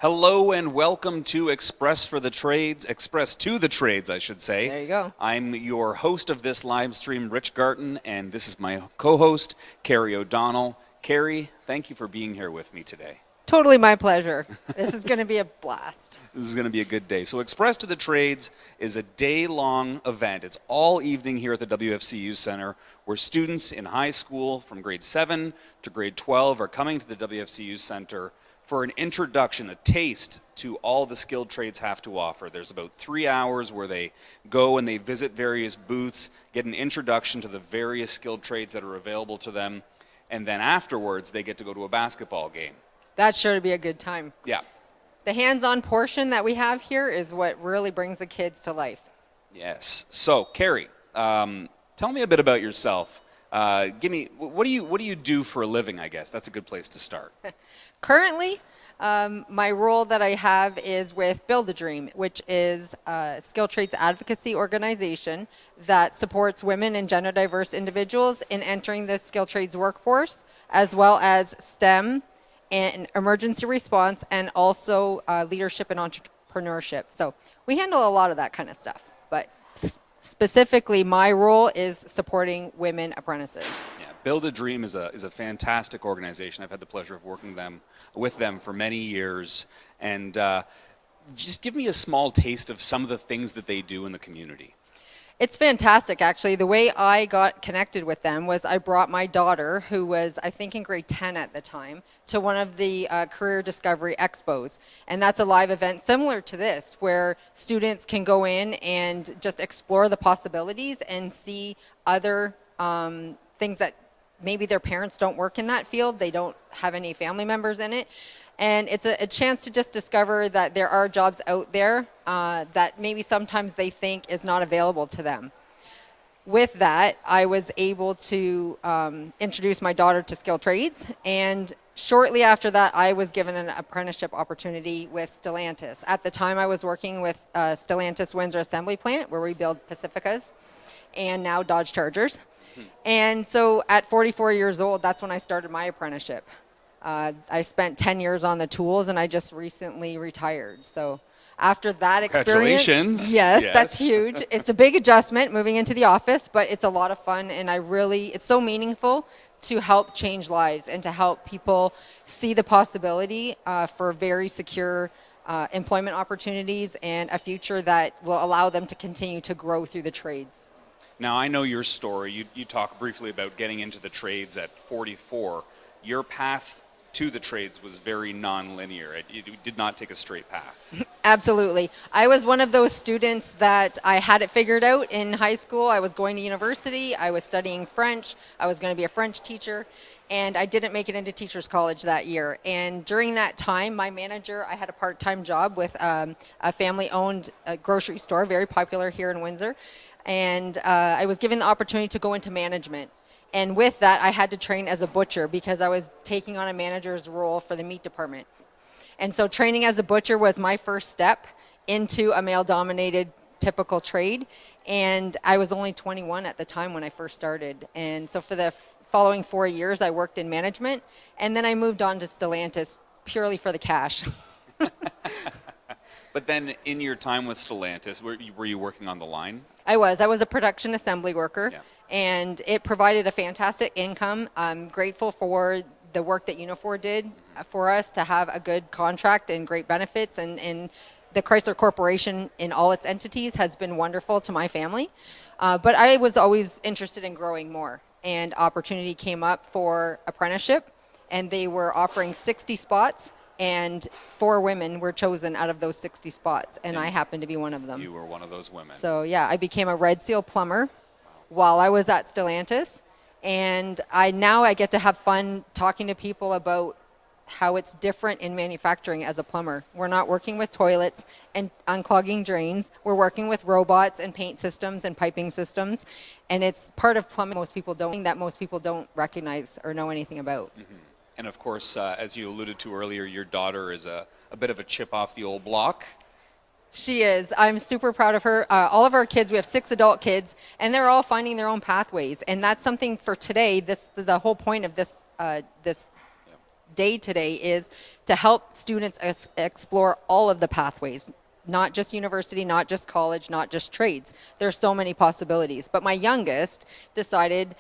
Hello and welcome to Express to the Trades, I should say. There you go. I'm your host of this live stream, Rich Garton, and this is my co-host, Carrie O'Donnell. Carrie, thank you for being here with me today. Totally my pleasure. This is going to be a blast. This is going to be a good day. So Express to the Trades is a day-long event. It's all evening here at the WFCU Center where students in high school from grade 7 to grade 12 are coming to the WFCU Center for an introduction, a taste to all the skilled trades have to offer. There's about 3 hours where they go and they visit various booths, get an introduction to the various skilled trades that are available to them, and then afterwards they get to go to a basketball game. That's sure to be a good time. Yeah. The hands-on portion that we have here is what really brings the kids to life. Yes. So, Carrie, tell me a bit about yourself. What do you do for a living, I guess? That's a good place to start. Currently, my role that I have is with Build a Dream, which is a skilled trades advocacy organization that supports women and gender diverse individuals in entering the skilled trades workforce, as well as STEM and emergency response, and also leadership and entrepreneurship. So we handle a lot of that kind of stuff, but specifically my role is supporting women apprentices. Yeah, Build a Dream is a fantastic organization. I've had the pleasure of working with them for many years, and just give me a small taste of some of the things that they do in the community. It's fantastic, actually. The way I got connected with them was I brought my daughter, who was, I think, in grade 10 at the time, to one of the Career Discovery Expos. And that's a live event similar to this, where students can go in and just explore the possibilities and see other things that maybe their parents don't work in that field. They don't have any family members in it. And it's a chance to just discover that there are jobs out there that maybe sometimes they think is not available to them. With that, I was able to introduce my daughter to skilled trades, and shortly after that, I was given an apprenticeship opportunity with Stellantis. At the time, I was working with Stellantis Windsor Assembly Plant, where we build Pacificas, and now Dodge Chargers. And so at 44 years old, that's when I started my apprenticeship. I spent 10 years on the tools, and I just recently retired. So after that experience, congratulations. Yes, that's huge. It's a big adjustment moving into the office, but it's a lot of fun, and it's so meaningful to help change lives and to help people see the possibility for very secure employment opportunities and a future that will allow them to continue to grow through the trades. Now, I know your story. You talked briefly about getting into the trades at 44. Your path to the trades was very non-linear. You did not take a straight path. Absolutely. I was one of those students that I had it figured out in high school. I was going to university. I was studying French. I was going to be a French teacher, and I didn't make it into teachers college that year. And during that time, my manager, I had a part-time job with a family-owned grocery store, very popular here in Windsor, and I was given the opportunity to go into management. And with that, I had to train as a butcher because I was taking on a manager's role for the meat department. And so training as a butcher was my first step into a male-dominated typical trade. And I was only 21 at the time when I first started. And so for the following 4 years, I worked in management. And then I moved on to Stellantis purely for the cash. But then in your time with Stellantis, were you working on the line? I was a production assembly worker. Yeah. And it provided a fantastic income. I'm grateful for the work that Unifor did for us to have a good contract and great benefits. And the Chrysler Corporation in all its entities has been wonderful to my family. But I was always interested in growing more. And opportunity came up for apprenticeship. And they were offering 60 spots. And 4 women were chosen out of those 60 spots. And I happened to be one of them. You were one of those women. So, yeah, I became a Red Seal plumber while I was at Stellantis, and I get to have fun talking to people about how it's different in manufacturing as a plumber. We're not working with toilets and unclogging drains. We're working with robots and paint systems and piping systems, and it's part of plumbing most people don't recognize or know anything about. Mm-hmm. And of course, as you alluded to earlier, your daughter is a bit of a chip off the old block. She is. I'm super proud of her. All of our kids, we have 6 adult kids, and they're all finding their own pathways. And that's something for today. The whole point of this day today is to help students explore all of the pathways, not just university, not just college, not just trades. There's so many possibilities. But my youngest decided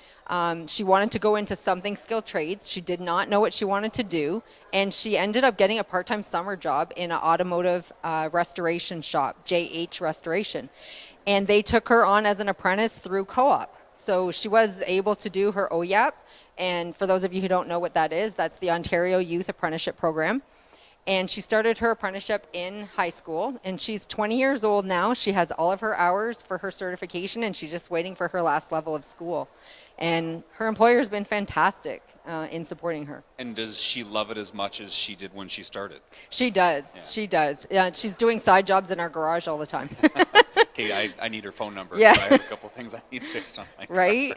she wanted to go into something skilled trades. She did not know what she wanted to do, and she ended up getting a part-time summer job in an automotive restoration shop, JH Restoration. And they took her on as an apprentice through co-op. So she was able to do her OYAP. And for those of you who don't know what that is, that's the Ontario Youth Apprenticeship Program. And she started her apprenticeship in high school, and she's 20 years old now. She has all of her hours for her certification, and she's just waiting for her last level of school. And her employer's been fantastic in supporting her. And does she love it as much as she did when she started? She does. Yeah. She does. She's doing side jobs in our garage all the time. Okay, I need her phone number. Yeah. I have a couple things I need fixed on my car. Right?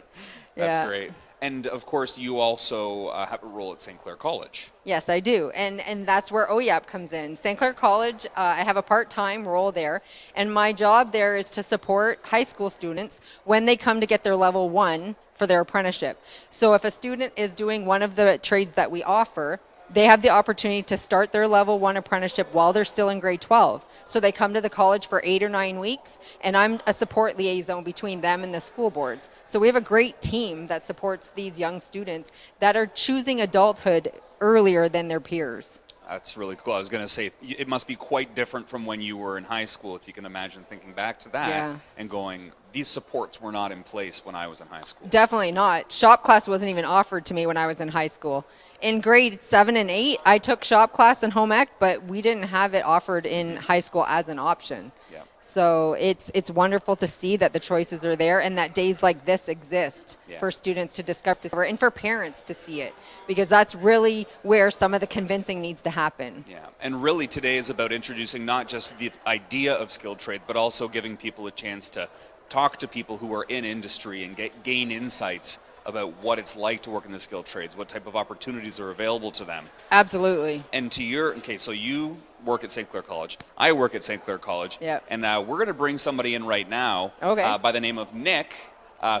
That's great. And of course, you also have a role at St. Clair College. Yes, I do. And that's where OYAP comes in. St. Clair College, I have a part-time role there. And my job there is to support high school students when they come to get their level 1 for their apprenticeship. So if a student is doing one of the trades that we offer, they have the opportunity to start their level 1 apprenticeship while they're still in grade 12. So they come to the college for 8 or 9 weeks, and I'm a support liaison between them and the school boards. So we have a great team that supports these young students that are choosing adulthood earlier than their peers. That's really cool. I was going to say, it must be quite different from when you were in high school, if you can imagine thinking back to that and going, these supports were not in place when I was in high school. Definitely not. Shop class wasn't even offered to me when I was in high school. In grade 7 and 8, I took shop class and home ec, but we didn't have it offered in high school as an option. Yeah. So it's wonderful to see that the choices are there and that days like this exist for students to discover and for parents to see it, because that's really where some of the convincing needs to happen. Yeah, and really today is about introducing not just the idea of skilled trades, but also giving people a chance to talk to people who are in industry and gain insights about what it's like to work in the skilled trades, what type of opportunities are available to them. Absolutely. And to your, okay, so you work at St. Clair College, I work at St. Clair College, and we're going to bring somebody in right now by the name of Nick,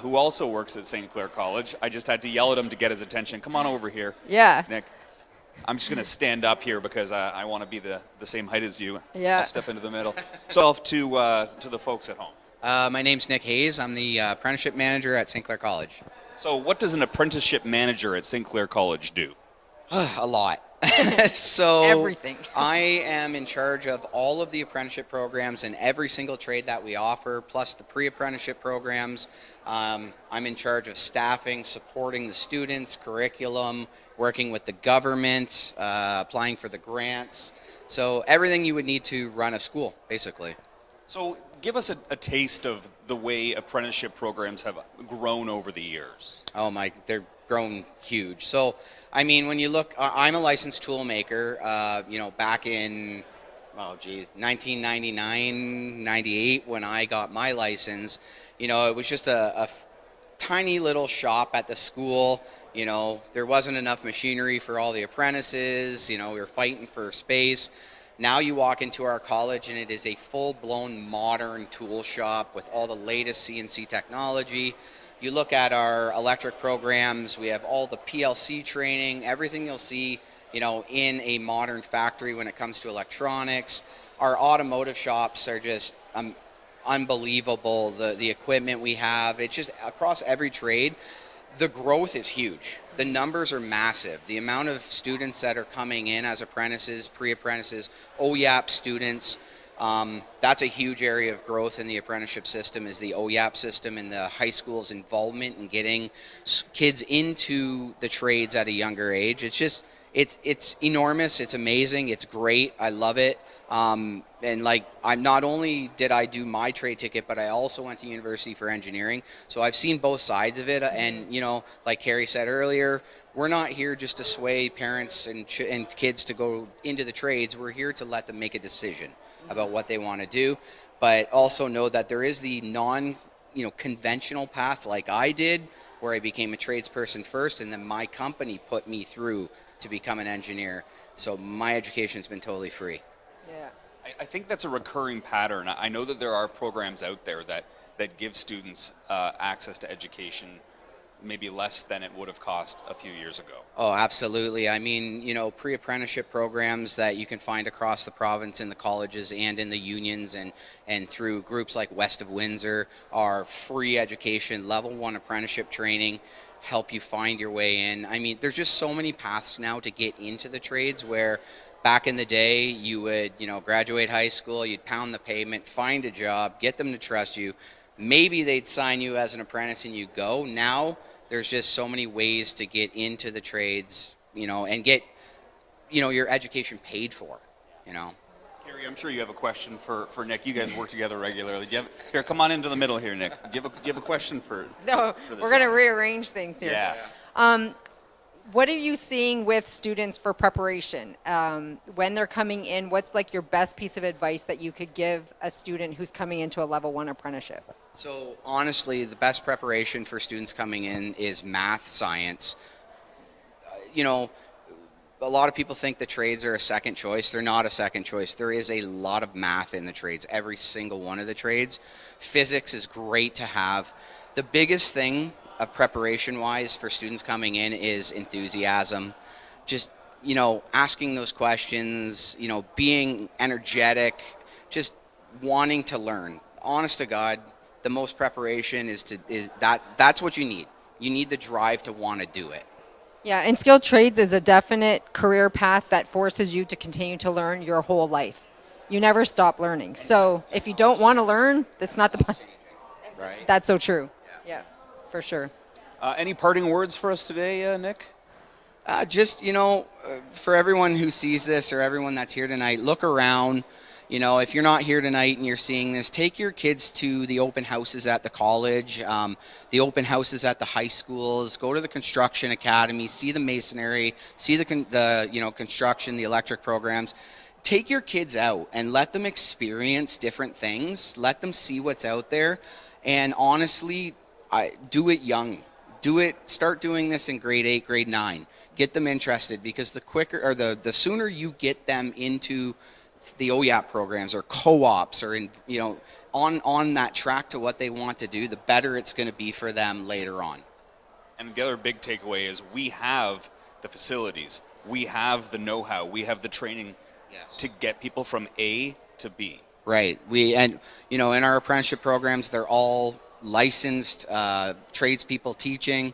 who also works at St. Clair College. I just had to yell at him to get his attention. Come on over here, Nick. I'm just going to stand up here because I want to be the same height as you. I'll step into the middle. So to the folks at home. My name's Nick Hayes. I'm the apprenticeship manager at St. Clair College. So what does an apprenticeship manager at St. Clair College do? A lot. So everything. I am in charge of all of the apprenticeship programs and every single trade that we offer, plus the pre-apprenticeship programs. I'm in charge of staffing, supporting the students, curriculum, working with the government, applying for the grants. So everything you would need to run a school, basically. So give us a taste of the way apprenticeship programs have grown over the years. Oh my, they're grown huge. So, I mean, when you look, I'm a licensed tool maker, back in, 1999, 98, when I got my license, it was just a tiny little shop at the school. There wasn't enough machinery for all the apprentices. We were fighting for space. Now you walk into our college and it is a full-blown modern tool shop with all the latest CNC technology. You look at our electric programs, we have all the PLC training, everything you'll see, in a modern factory when it comes to electronics. Our automotive shops are just unbelievable, the equipment we have. It's just across every trade. The growth is huge. The numbers are massive. The amount of students that are coming in as apprentices, pre-apprentices, OYAP students, that's a huge area of growth in the apprenticeship system, is the OYAP system and the high school's involvement in getting kids into the trades at a younger age. It's just, it's enormous. It's amazing. It's great. I love it. And I'm not only did I do my trade ticket, but I also went to university for engineering. So I've seen both sides of it. And, like Carrie said earlier, we're not here just to sway parents and kids to go into the trades. We're here to let them make a decision about what they want to do, but also know that there is the conventional path like I did, where I became a tradesperson first, and then my company put me through to become an engineer. So my education's been totally free. Yeah. I think that's a recurring pattern. I know that there are programs out there that give students access to education maybe less than it would have cost a few years ago. Oh, absolutely. I mean, you know, pre-apprenticeship programs that you can find across the province in the colleges and in the unions and through groups like West of Windsor are free education, level 1 apprenticeship training, help you find your way in. I mean, there's just so many paths now to get into the trades where back in the day you would, you know, graduate high school, you'd pound the pavement, find a job, get them to trust you. Maybe they'd sign you as an apprentice and you go. Now there's just so many ways to get into the trades, you know, and get, you know, your education paid for, you know. Carrie, I'm sure you have a question for Nick. You guys work together regularly. Here, come on into the middle here, Nick. Do you have a question for? No, we're going to rearrange things here. Yeah. What are you seeing with students for preparation? When they're coming in, what's like your best piece of advice that you could give a student who's coming into a level 1 apprenticeship? So honestly, the best preparation for students coming in is math, science. You know, a lot of people think the trades are a second choice. They're not a second choice. There is a lot of math in the trades, every single one of the trades. Physics is great to have. The biggest thing of preparation-wise for students coming in is enthusiasm. Just, you know, asking those questions, you know, being energetic, just wanting to learn. Honest to God, the most preparation that's what you need. You need the drive to want to do it. Yeah, and skilled trades is a definite career path that forces you to continue to learn your whole life. You never stop learning. So if you don't want to learn, that's not the point. Right. That's so true. Yeah, for sure. Any parting words for us today, Nick? Just, you know, for everyone who sees this or everyone that's here tonight, look around. You know, if you're not here tonight and you're seeing this, take your kids to the open houses at the college, the open houses at the high schools, go to the construction academy, see the masonry, see the you know, construction, the electric programs. Take your kids out and let them experience different things. Let them see what's out there. And honestly, do it young. Start doing this in grade 8, grade 9. Get them interested, because the quicker or the sooner you get them into the OYAP programs or co-ops or in, you know, on that track to what they want to do, the better it's going to be for them later on. And the other big takeaway is we have the facilities, we have the know-how, we have the training to get people from A to B. Right. And you know, in our apprenticeship programs, they're all licensed tradespeople teaching.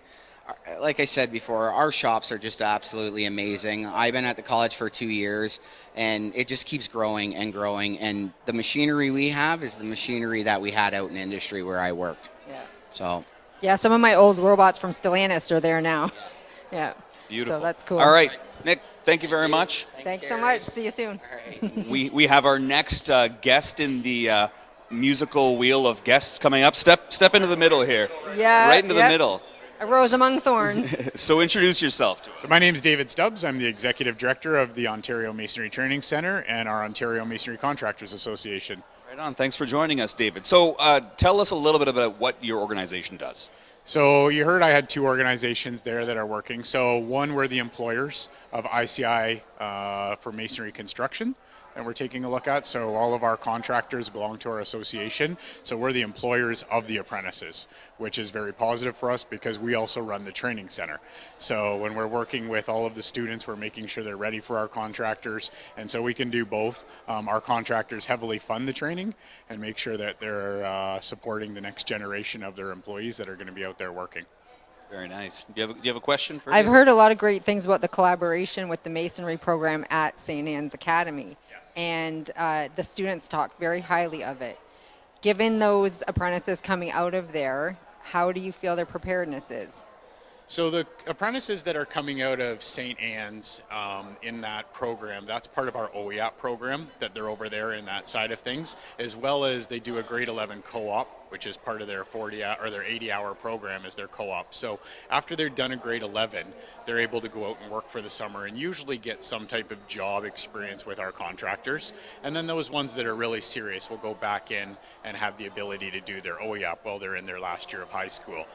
Like I said before, our shops are just absolutely amazing. I've been at the college for 2 years, and it just keeps growing and growing. And the machinery we have is the machinery that we had out in industry where I worked. Yeah. So. Yeah, some of my old robots from Stellantis are there now. Yes. Yeah. Beautiful. So that's cool. All right, Nick, thank you very much. Thanks so Carrie. much. See you soon. All right. We have our next guest in the musical wheel of guests coming up. Step into the middle here. Yeah. Right into the middle. A rose among thorns. So introduce yourself to us. So my name is David Stubbs. I'm the Executive Director of the Ontario Masonry Training Centre and our Ontario Masonry Contractors Association. Right on. Thanks for joining us, David. So tell us a little bit about what your organization does. So you heard I had two organizations there that are working. So one, we're the employers of ICI for masonry construction, and we're taking a look at. So all of our contractors belong to our association. So we're the employers of the apprentices, which is very positive for us because we also run the training center. So when we're working with all of the students, we're making sure they're ready for our contractors. And so we can do both. Our contractors heavily fund the training and make sure that they're supporting the next generation of their employees that are going to be out there working. Very nice. Do you have a question for I've David? heard a lot of great things about the collaboration with the masonry program at St. Anne's Academy. Yes. And the students talk very highly of it. Given those apprentices coming out of there, how do you feel their preparedness is? So the apprentices that are coming out of St. Anne's in that program, that's part of our OEAP program, that they're over there in that side of things, as well as they do a grade 11 co-op, which is part of their 40 or their 80-hour program is their co-op. So after they're done a grade 11, they're able to go out and work for the summer and usually get some type of job experience with our contractors. And then those ones that are really serious will go back in and have the ability to do their OEAP while they're in their last year of high school.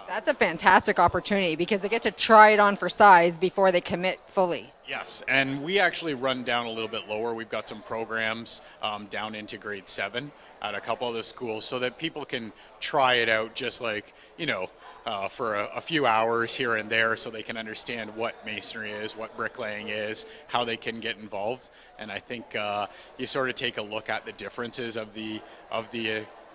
That's a fantastic opportunity because they get to try it on for size before they commit fully. Yes, and we actually run down a little bit lower. We've got some programs down into grade 7 at a couple of the schools so that people can try it out just like, you know, for a few hours here and there so they can understand what masonry is, what bricklaying is, how they can get involved. And I think you sort of take a look at the differences of the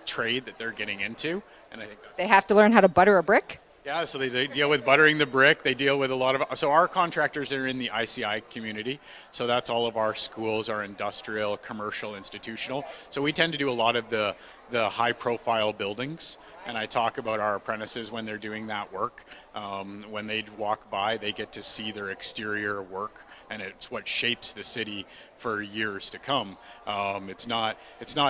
trade that they're getting into. And I think They have to learn how to butter a brick? yeah, so they deal with buttering the brick. They deal with a lot of, so our contractors are in the ICI community. So that's all of our schools, our industrial, commercial, institutional. So we tend to do a lot of the high profile buildings. And I talk about our apprentices when they're doing that work. When they walk by, they get to see their exterior work, and it's what shapes the city for years to come. It's not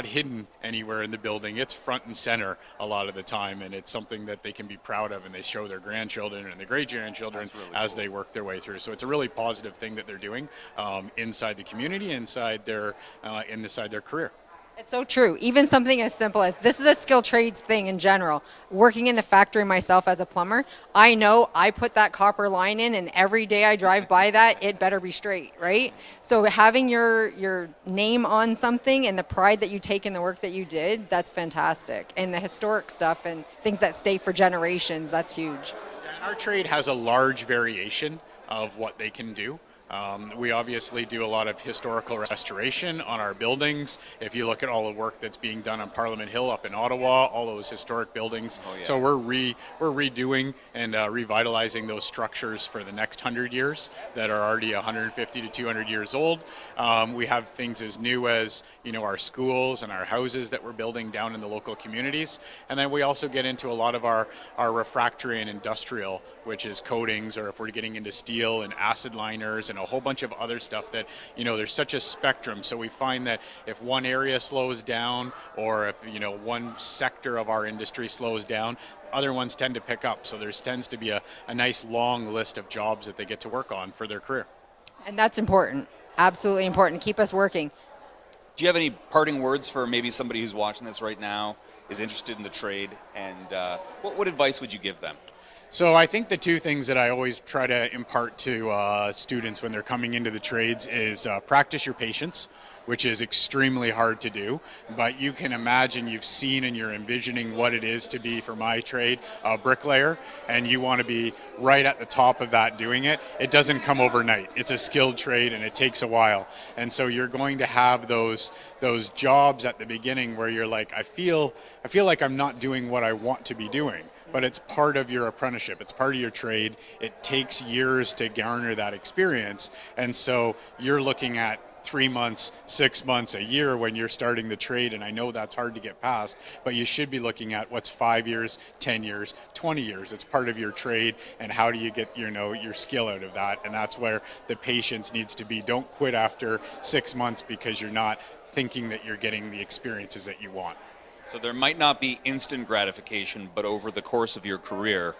hidden anywhere in the building. It's front and center a lot of the time, and it's something that they can be proud of, and they show their grandchildren and their great-grandchildren as they work their way through. So it's a really positive thing that they're doing inside the community, inside their career. It's so true. Even something as simple as, this is a skilled trades thing in general. Working in the factory myself as a plumber, I know I put that copper line in, and every day I drive by that, it better be straight, right? So having your name on something and the pride that you take in the work that you did, that's fantastic. And the historic stuff and things that stay for generations, that's huge. Yeah, and our trade has a large variation of what they can do. We obviously do a lot of historical restoration on our buildings. If you look at all the work that's being done on Parliament Hill up in Ottawa, all those historic buildings. Oh, yeah. So we're redoing and revitalizing those structures for the next 100 years that are already 150 to 200 years old. We have things as new as, our schools and our houses that we're building down in the local communities. And then we also get into a lot of our refractory and industrial, which is coatings, or if we're getting into steel and acid liners and a whole bunch of other stuff that, there's such a spectrum. So we find that if one area slows down, or if, one sector of our industry slows down, other ones tend to pick up. So there tends to be a nice long list of jobs that they get to work on for their career. And that's important. Absolutely important. Keep us working. Do you have any parting words for maybe somebody who's watching this right now, is interested in the trade, and what advice would you give them? So I think the two things that I always try to impart to students when they're coming into the trades is practice your patience, which is extremely hard to do. But you can imagine, you've seen and you're envisioning what it is to be, for my trade, a bricklayer, and you want to be right at the top of that doing it. It doesn't come overnight. It's a skilled trade, and it takes a while. And so you're going to have those jobs at the beginning where you're like, I feel like I'm not doing what I want to be doing. But it's part of your apprenticeship. It's part of your trade. It takes years to garner that experience. And so you're looking at 3 months, 6 months, a year when you're starting the trade. And I know that's hard to get past, but you should be looking at what's 5 years, 10 years, 20 years. It's part of your trade. And how do you get your skill out of that? And that's where the patience needs to be. Don't quit after 6 months because you're not thinking that you're getting the experiences that you want. So there might not be instant gratification, but over the course of your career,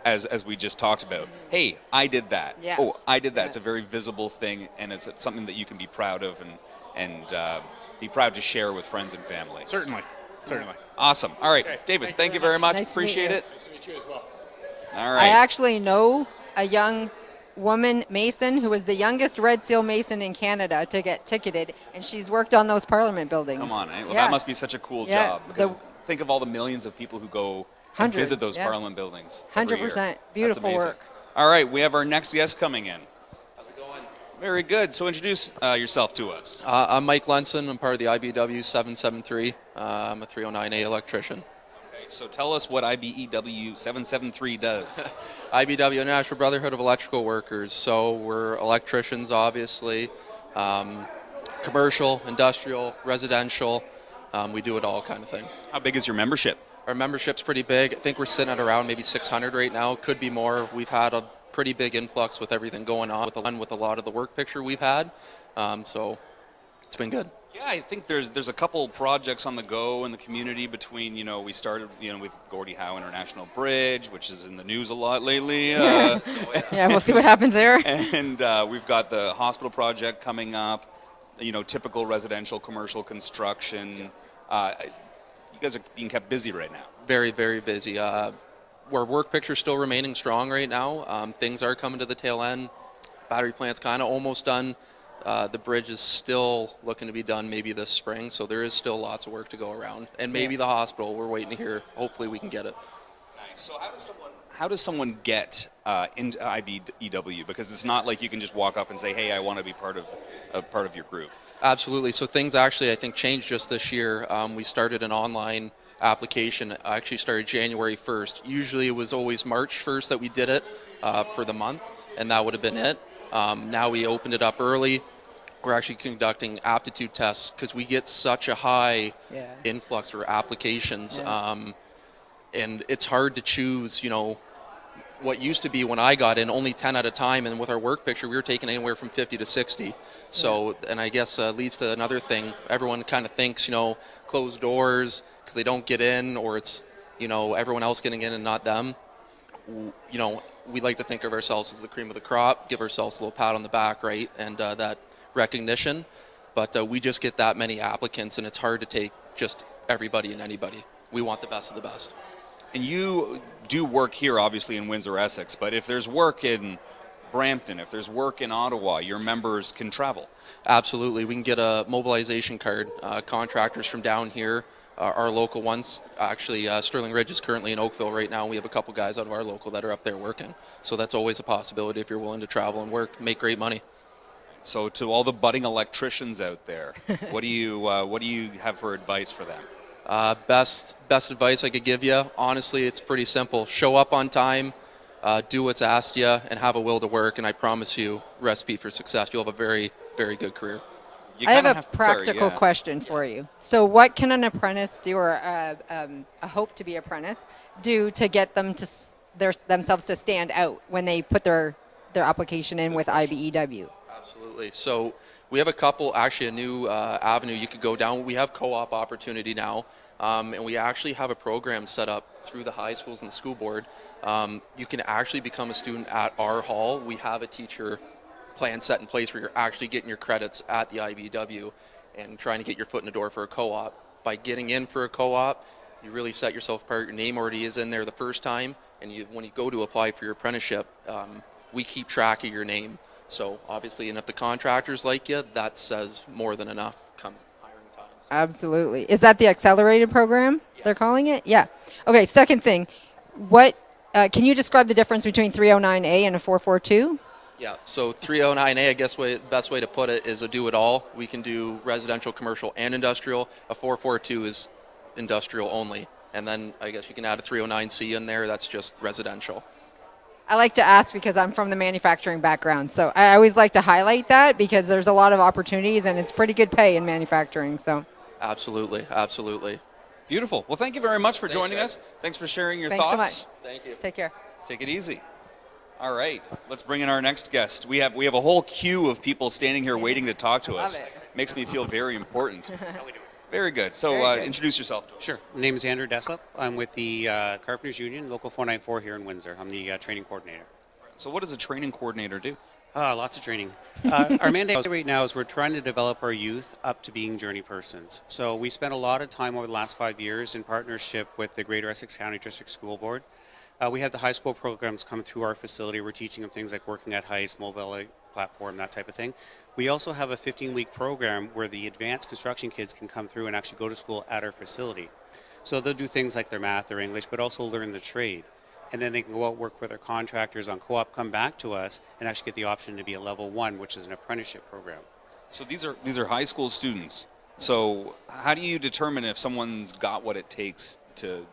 as we just talked about, hey, I did that. Yes. Oh, I did that. Yeah. It's a very visible thing, and it's something that you can be proud of and be proud to share with friends and family. Certainly. Awesome. All right, okay. David, thank you very much. Nice Appreciate it. Nice to meet you as well. All right. I actually know a young woman mason who was the youngest Red Seal mason in Canada to get ticketed, and she's worked on those Parliament buildings. Come on, well, that must be such a cool job, because think of all the millions of people who go and visit those Parliament buildings. 100%. Beautiful work. All right, we have our next guest coming in. How's it going? Very good. So introduce yourself to us. I'm Mike Lenson. I'm part of the IBEW 773. I'm a 309A electrician. So tell us what IBEW 773 does. IBEW, National Brotherhood of Electrical Workers. So we're electricians, obviously, commercial, industrial, residential. We do it all kind of thing. How big is your membership? Our membership's pretty big. I think we're sitting at around maybe 600 right now. Could be more. We've had a pretty big influx with everything going on with a lot of the work picture we've had. So it's been good. Yeah, I think there's a couple projects on the go in the community between, we started, with Gordie Howe International Bridge, which is in the news a lot lately. Yeah, we'll see what happens there. And we've got the hospital project coming up, typical residential, commercial construction. You guys are being kept busy right now. Very, very busy. Our work picture's still remaining strong right now. Things are coming to the tail end. Battery plant's kind of almost done. The bridge is still looking to be done maybe this spring, so there is still lots of work to go around. And maybe the hospital, we're waiting to hear. Hopefully we can get it. Nice. So how does someone get into IBEW? Because it's not like you can just walk up and say, hey, I want to be part of your group. Absolutely. So things actually, I think, changed just this year. We started an online application. I actually started January 1st. Usually it was always March 1st that we did it for the month, and that would have been it. Now we opened it up early. We're actually conducting aptitude tests because we get such a high influx for applications. And it's hard to choose, what used to be when I got in only 10 at a time, and with our work picture we were taking anywhere from 50 to 60. So, and I guess leads to another thing. Everyone kind of thinks, closed doors because they don't get in, or it's, everyone else getting in and not them. We like to think of ourselves as the cream of the crop, give ourselves a little pat on the back, right, and that recognition. But we just get that many applicants, and it's hard to take just everybody and anybody. We want the best of the best. And you do work here, obviously, in Windsor, Essex, but if there's work in Brampton, if there's work in Ottawa, your members can travel. Absolutely. We can get a mobilization card. Contractors from down here, our local ones, actually Sterling Ridge is currently in Oakville right now. We have a couple guys out of our local that are up there working. So that's always a possibility if you're willing to travel and work, make great money. So to all the budding electricians out there, what do you have for advice for them? Best advice I could give you, honestly, it's pretty simple. Show up on time, do what's asked you, and have a will to work, and I promise you, recipe for success. You'll have a very, very good career. I have a practical question for you. So what can an apprentice do, or a hope to be apprentice, do to get them to themselves to stand out when they put their application in with IBEW? Absolutely. So we have a new avenue you could go down. We have co-op opportunity now, and we actually have a program set up through the high schools and the school board. You can actually become a student at our hall. We have a teacher plan set in place where you're actually getting your credits at the IBEW and trying to get your foot in the door for a co-op. By getting in for a co-op, you really set yourself apart. Your name already is in there the first time, and when you go to apply for your apprenticeship, we keep track of your name. So obviously, and if the contractors like you, that says more than enough come hiring times. Absolutely. Is that the accelerated program they're calling it? Yeah. Okay, second thing. What can you describe the difference between 309A and a 442? Yeah, so 309A, I guess the best way to put it is a do-it-all. We can do residential, commercial, and industrial. A 442 is industrial only. And then I guess you can add a 309C in there. That's just residential. I like to ask because I'm from the manufacturing background. So I always like to highlight that because there's a lot of opportunities and it's pretty good pay in manufacturing. So absolutely, absolutely. Beautiful. Well, thank you very much for joining us. Thanks for sharing your Thanks thoughts. so much. Thank you. Take care. Take it easy. All right, let's bring in our next guest. We have a whole queue of people standing here waiting to talk to us. Love it. Makes me feel very important. How we doing? Very good. So Very good. introduce yourself to us. Sure. My name is Andrew Deslop. I'm with the Carpenters Union, Local 494 here in Windsor. I'm the training coordinator. So what does a training coordinator do? Lots of training. Our mandate right now is we're trying to develop our youth up to being journey persons. So we spent a lot of time over the last 5 years in partnership with the Greater Essex County District School Board. We have the high school programs come through our facility. We're teaching them things like working at heights, mobility platform, that type of thing. We also have a 15-week program where the advanced construction kids can come through and actually go to school at our facility. So they'll do things like their math, their English, but also learn the trade. And then they can go out work with their contractors on co-op, come back to us, and actually get the option to be a level 1, which is an apprenticeship program. So these are high school students. So how do you determine if someone's got what it takes to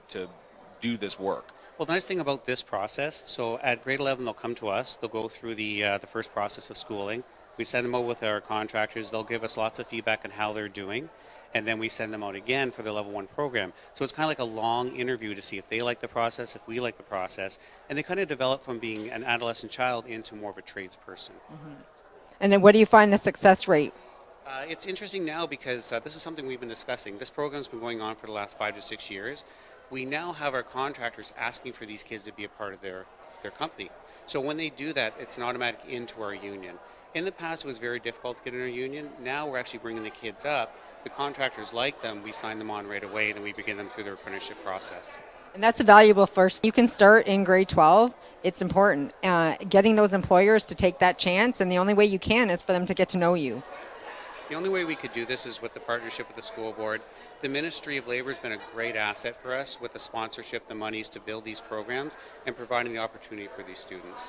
do this work? Well, the nice thing about this process, so at grade 11, they'll come to us. They'll go through the first process of schooling. We send them out with our contractors. They'll give us lots of feedback on how they're doing. And then we send them out again for the level 1 program. So it's kind of like a long interview to see if they like the process, if we like the process. And they kind of develop from being an adolescent child into more of a trades person. Mm-hmm. And then what do you find the success rate? It's interesting now because this is something we've been discussing. This program's been going on for the last 5 to 6 years. We now have our contractors asking for these kids to be a part of their company. So when they do that, it's an automatic into our union. In the past, it was very difficult to get in our union. Now we're actually bringing the kids up. The contractors like them, we sign them on right away, then we begin them through their apprenticeship process. And that's a valuable first. You can start in grade 12. It's important. Getting those employers to take that chance, and the only way you can is for them to get to know you. The only way we could do this is with the partnership with the school board. The Ministry of Labor has been a great asset for us with the sponsorship, the monies to build these programs, and providing the opportunity for these students.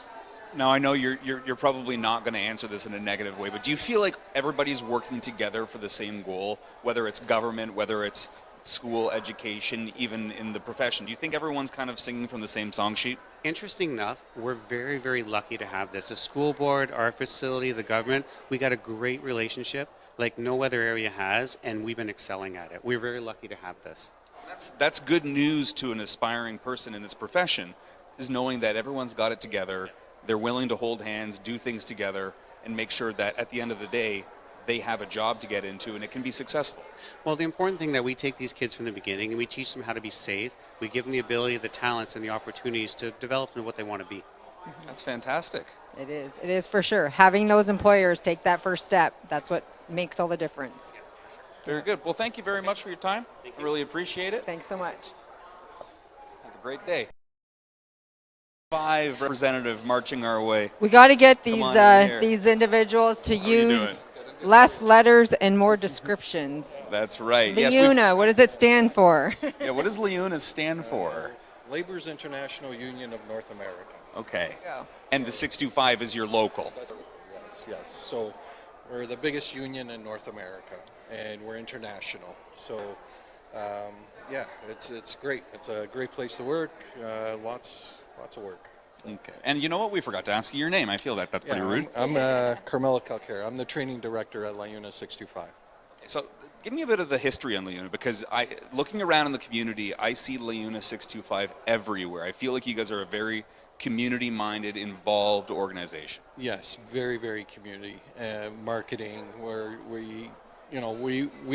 Now, I know you're probably not going to answer this in a negative way, but do you feel like everybody's working together for the same goal, whether it's government, whether it's school, education, even in the profession? Do you think everyone's kind of singing from the same song sheet? Interesting enough, we're very, very lucky to have this. The school board, our facility, the government, we got a great relationship like no other area has, and we've been excelling at it. We're very lucky to have this. That's good news to an aspiring person in this profession, is knowing that everyone's got it together, they're willing to hold hands, do things together, and make sure that at the end of the day, they have a job to get into and it can be successful. Well, the important thing that we take these kids from the beginning and we teach them how to be safe. We give them the ability, the talents, and the opportunities to develop into what they want to be. That's fantastic. It is. It is for sure. Having those employers take that first step, that's what makes all the difference. Very good. Well, thank you very much for your time. I really appreciate it. Thanks so much. Have a great day. 5 representative marching our way. We got to get these individuals to How are you use less letters and more descriptions. That's right. Yes, LIUNA, what does it stand for? yeah, what does LIUNA stand for? Labor's International Union of North America. Okay. And the 625 is your local. Yes. So we're the biggest union in North America, and we're international. So yeah, it's great. It's a great place to work. Lots of work. Okay. And you know what? We forgot to ask you your name. I feel that's pretty rude. I'm Carmela Calcare. I'm the training director at LIUNA 625. So give me a bit of the history on LIUNA, because looking around in the community, I see LIUNA 625 everywhere. I feel like you guys are a very community-minded, involved organization. Yes, very, very community marketing, where we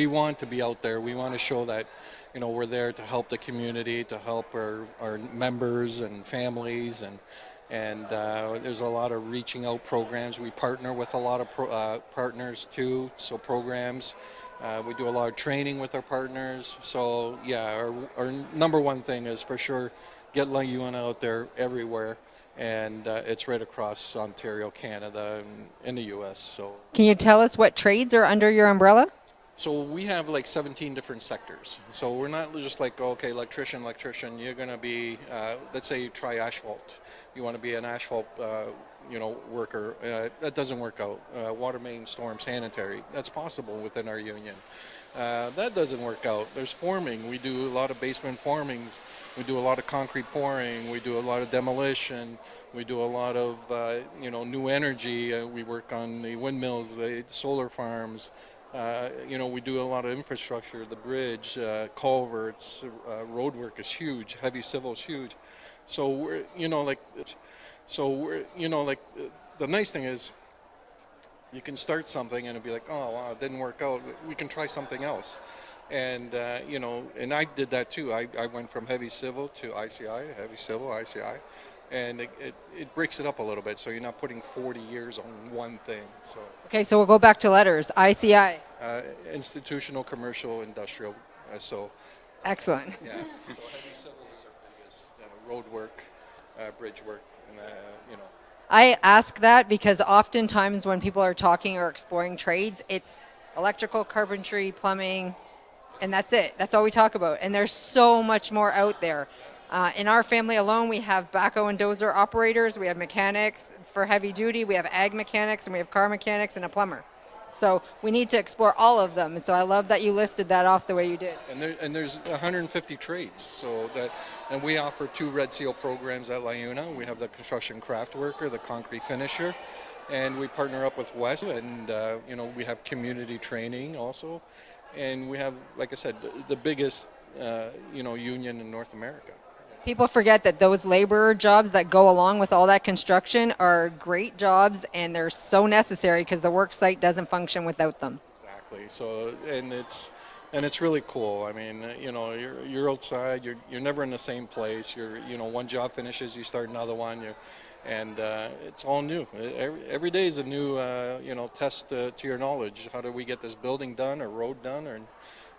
want to be out there. We want to show that, we're there to help the community, to help our members and families, and there's a lot of reaching out programs. We partner with a lot of partners too, so programs. We do a lot of training with our partners. So yeah, our number one thing is for sure get LIUNA out there everywhere, and it's right across Ontario, Canada, and in the U.S. So Can you tell us what trades are under your umbrella? So we have like 17 different sectors. So we're not just like, okay, electrician, you're going to be, let's say you try asphalt. You want to be an asphalt, worker. That doesn't work out. Water main, storm, sanitary, that's possible within our union. That doesn't work out. There's forming. We do a lot of basement formings. We do a lot of concrete pouring. We do a lot of demolition. We do a lot of, new energy. We work on the windmills, the solar farms. We do a lot of infrastructure, the bridge, culverts, road work is huge, heavy civil is huge. So we're, the nice thing is you can start something and it'll be like, oh, wow, it didn't work out. We can try something else. And, and I did that too. I went from heavy civil to ICI, heavy civil, ICI. And it breaks it up a little bit, so you're not putting 40 years on one thing. So Okay, so we'll go back to letters. ICI. Institutional, commercial, industrial. Excellent. Yeah. So heavy civil is our biggest road work, bridge work, and I ask that because oftentimes when people are talking or exploring trades, it's electrical, carpentry, plumbing, and that's it. That's all we talk about. And there's so much more out there. In our family alone, we have backhoe and dozer operators, we have mechanics for heavy duty, we have ag mechanics, and we have car mechanics and a plumber. So we need to explore all of them. And so I love that you listed that off the way you did. And there's 150 trades. And we offer 2 Red Seal programs at LIUNA. We have the construction craft worker, the concrete finisher, and we partner up with West. And we have community training also, and we have, like I said, the biggest union in North America. People forget that those laborer jobs that go along with all that construction are great jobs, and they're so necessary because the work site doesn't function without them. Exactly. So, and it's really cool. I mean, you're outside. You're never in the same place. One job finishes, you start another one. And it's all new. Every day is a new test to your knowledge. How do we get this building done or road done?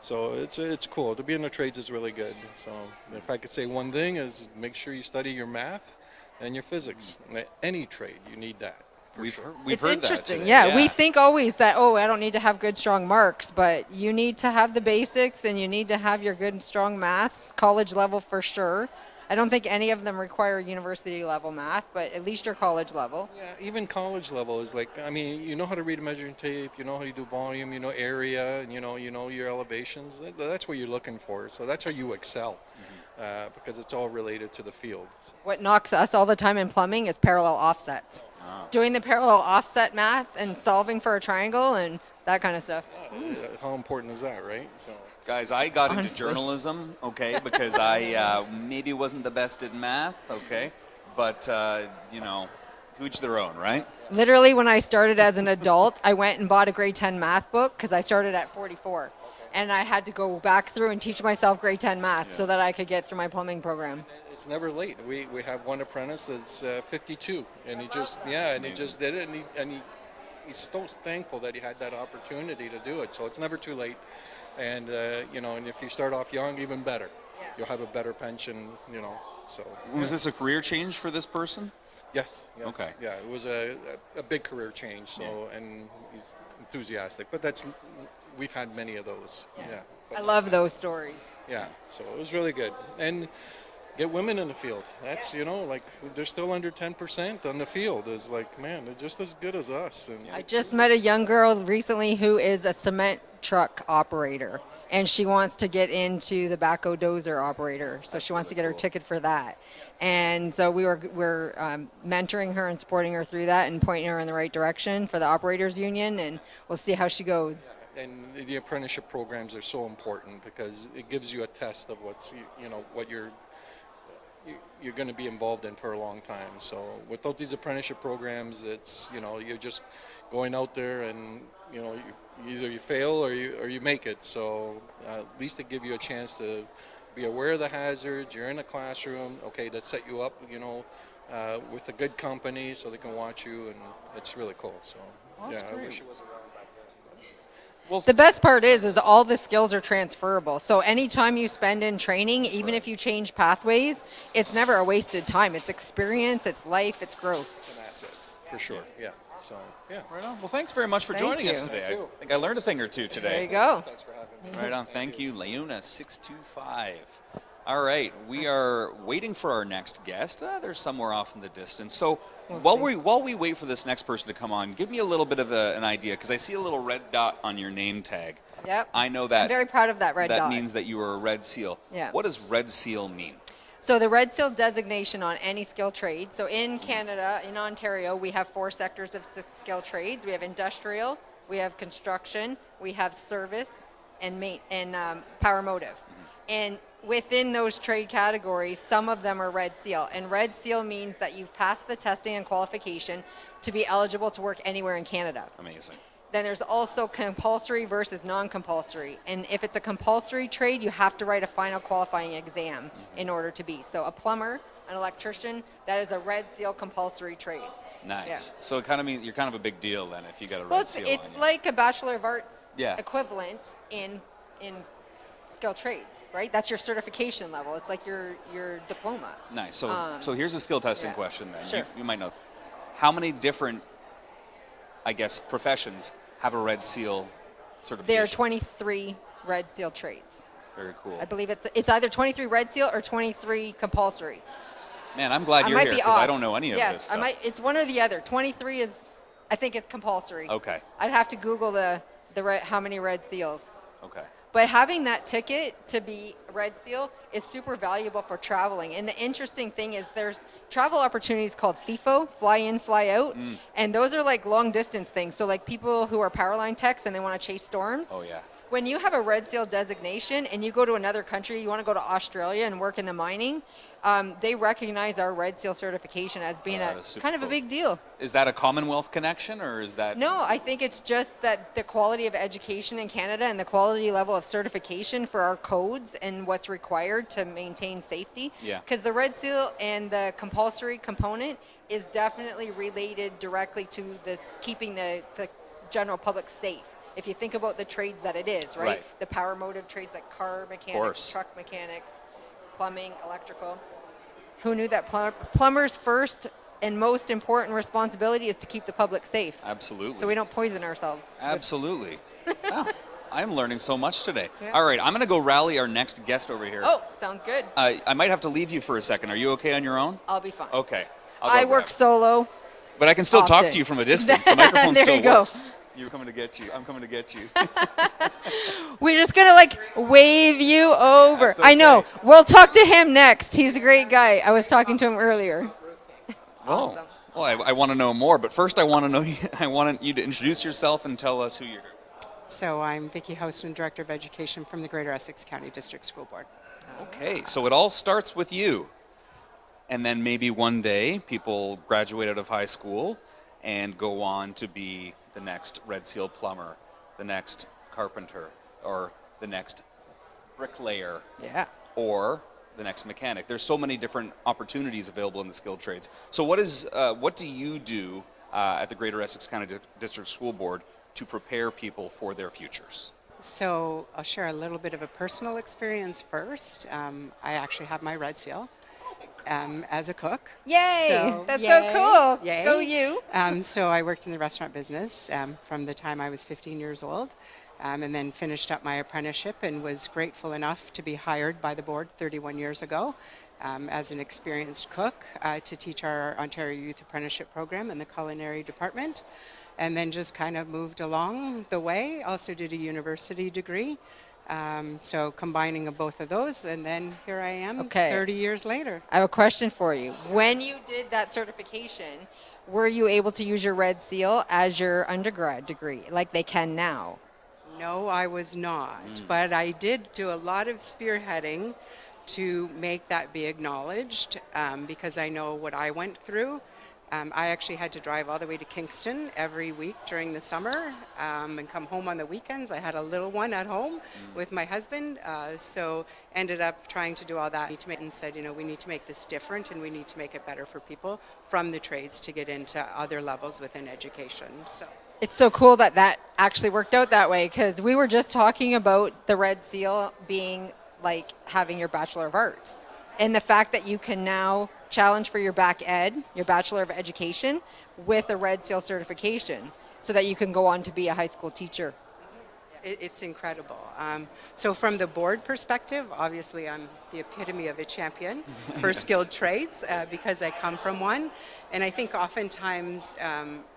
So it's cool. To be in the trades is really good. So if I could say one thing is make sure you study your math and your physics. Any trade, you need that. We've It's heard that interesting. today. Yeah, we think always that, oh, I don't need to have good, strong marks, but you need to have the basics and you need to have your good and strong maths, college level for sure. I don't think any of them require university level math, but at least your college level. Yeah, even college level is like, I mean, you know how to read a measuring tape, you know how you do volume, you know area, and you know your elevations. That's what you're looking for. So that's how you excel, because it's all related to the field. So, What knocks us all the time in plumbing is parallel offsets. Doing the parallel offset math and solving for a triangle and that kind of stuff. how important is that, right? So. Guys, I got into Honestly. journalism, okay, because I maybe wasn't the best at math, okay, but, you know, to each their own, right? Literally, when I started as an adult, I went and bought a grade 10 math book because I started at 44. And I had to go back through and teach myself grade 10 math so that I could get through my plumbing program. It's never late. We have one apprentice that's 52, and he just and he just did it, and he's so thankful that he had that opportunity to do it. So it's never too late, and you know, and if you start off young, even better. You'll have a better pension, you know. So Was this a career change for this person? yes. Okay. Yeah, it was a big career change. So and he's enthusiastic, but we've had many of those. Yeah. But I love those stories. yeah, so it was really good. And get women in the field. That's, you know, like they're still under 10% on the field. Is like, man, they're just as good as us. And I just met a young girl recently who is a cement truck operator, and she wants to get into the backhoe dozer operator. So she wants to get her ticket for that. And so we're mentoring her and supporting her through that and pointing her in the right direction for the operators union, and we'll see how she goes. and the apprenticeship programs are so important because it gives you a test of what's, you know, what you're going to be involved in for a long time. So without these apprenticeship programs, it's, you know, you're just going out there and, you know, either you fail or you make it. So at least it give you a chance to be aware of the hazards. You're in a classroom, okay, that set you up, you know, with a good company so they can watch you, and it's really cool. So that's I great. wish it was around back then. The best part is all the skills are transferable. So anytime you spend in training, even if you change pathways, it's never a wasted time. It's experience, it's life, it's growth. It's an asset for sure. Yeah. So yeah. Right on. Well, thanks very much for Thank joining us you. today. Thank you. I think I learned a thing or two today. There you go. Thanks for having me. Right on. Thank you, Leuna 625. All right, we are waiting for our next guest. They're somewhere off in the distance. So while we wait for this next person to come on, give me a little bit of an idea, because I see a little red dot on your name tag. Yep. I know that. I'm very proud of that red dot. That means that you are a Red Seal. Yeah. What does Red Seal mean? So the Red Seal designation on any skilled trade. So in Canada, in Ontario, we have 4 sectors of skilled trades. We have industrial, we have construction, we have service, and power motive. And within those trade categories, some of them are Red Seal. And Red Seal means that you've passed the testing and qualification to be eligible to work anywhere in Canada. Amazing. Then there's also compulsory versus non-compulsory. And if it's a compulsory trade, you have to write a final qualifying exam in order to be. So a plumber, an electrician, that is a Red Seal compulsory trade. Nice. Yeah. So it kind of means you're kind of a big deal then if you got a Well, Red Seal it's on you. like a Bachelor of Arts Yeah. equivalent in skilled trades, right? That's your certification level. It's like your diploma. Nice. So here's a skill testing yeah. question then. Sure. You might know. How many different, I guess, professions have a Red Seal certification? There are 23 Red Seal trades. Very cool. I believe it's either 23 Red Seal or 23 compulsory. Man, I'm glad I you're might here be because I off. don't know any of yes, this stuff. It's one or the other. 23 is, I think, is compulsory. Okay. I'd have to Google how many Red Seals. Okay. But having that ticket to be Red Seal is super valuable for traveling. And the interesting thing is there's travel opportunities called FIFO, fly in, fly out. And those are like long distance things. So like people who are power line techs and they want to chase storms. Oh, yeah. When you have a Red Seal designation and you go to another country, you want to go to Australia and work in the mining, they recognize our Red Seal certification as being That is super kind of a cool. big deal. Is that a Commonwealth connection or is that? No, I think it's just that the quality of education in Canada and the quality level of certification for our codes and what's required to maintain safety. Yeah. Because the Red Seal and the compulsory component is definitely related directly to this keeping the general public safe. If you think about the trades that it is, right? Right. The power motive trades like car mechanics, course. truck mechanics, plumbing, electrical. Who knew that plumbers' first and most important responsibility is to keep the public safe. Absolutely. So we don't poison ourselves. Absolutely. Wow. I'm learning so much today. Yeah. All right, I'm going to go rally our next guest over here. Oh, sounds good. I might have to leave you for a second. Are you okay on your own? I'll be fine. Okay. I'll go I grab work it. solo. But I can still talk often. to you from a distance. The microphone There still you go. works. You're coming to get you. I'm coming to get you. We're just going to like wave you over. That's I know. okay. We'll talk to him next. He's a great guy. I was talking to him earlier. Oh. Well, I want to know more, but first I want to know. I want you to introduce yourself and tell us who you're. So I'm Vicki Houston, Director of Education from the Greater Essex County District School Board. Okay, so it all starts with you. And then maybe one day people graduate out of high school and go on to be the next Red Seal plumber, the next carpenter, or the next bricklayer, Yeah. or the next mechanic. There's so many different opportunities available in the skilled trades. So what do you do at the Greater Essex County District School Board to prepare people for their futures? So I'll share a little bit of a personal experience first. I actually have my Red Seal as a cook. Yay! So, That's yay, so cool. Yay. Go you. So I worked in the restaurant business from the time I was 15 years old. And then finished up my apprenticeship and was grateful enough to be hired by the board 31 years ago as an experienced cook to teach our Ontario Youth Apprenticeship Program in the culinary department. And then just kind of moved along the way. Also did a university degree. So combining of both of those, and then here I am Okay. 30 years later. I have a question for you. When you did that certification, were you able to use your Red Seal as your undergrad degree, like they can now? No, I was not, but I did do a lot of spearheading to make that be acknowledged because I know what I went through. I actually had to drive all the way to Kingston every week during the summer and come home on the weekends. I had a little one at home with my husband, so ended up trying to do all that and said, you know, we need to make this different and we need to make it better for people from the trades to get into other levels within education. So. It's so cool that that actually worked out that way, because we were just talking about the Red Seal being like having your Bachelor of Arts, and the fact that you can now challenge for your bac ed, your Bachelor of Education, with a Red Seal certification, so that you can go on to be a high school teacher. It's incredible. So from the board perspective, obviously I'm the epitome of a champion for skilled trades because I come from one. And I think oftentimes,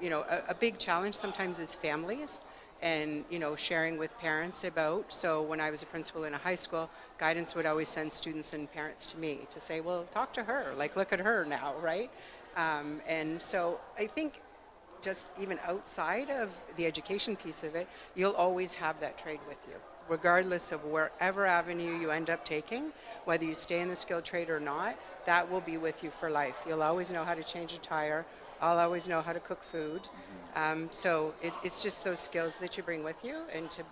you know, a big challenge sometimes is families and, you know, sharing with parents about. So when I was a principal in a high school, guidance would always send students and parents to me to say, well, talk to her, like look at her now, right? And so I think just even outside of the education piece of it, you'll always have that trade with you, regardless of wherever avenue you end up taking, whether you stay in the skilled trade or not, that will be with you for life. You'll always know how to change a tire. I'll always know how to cook food. So it's just those skills that you bring with you, and to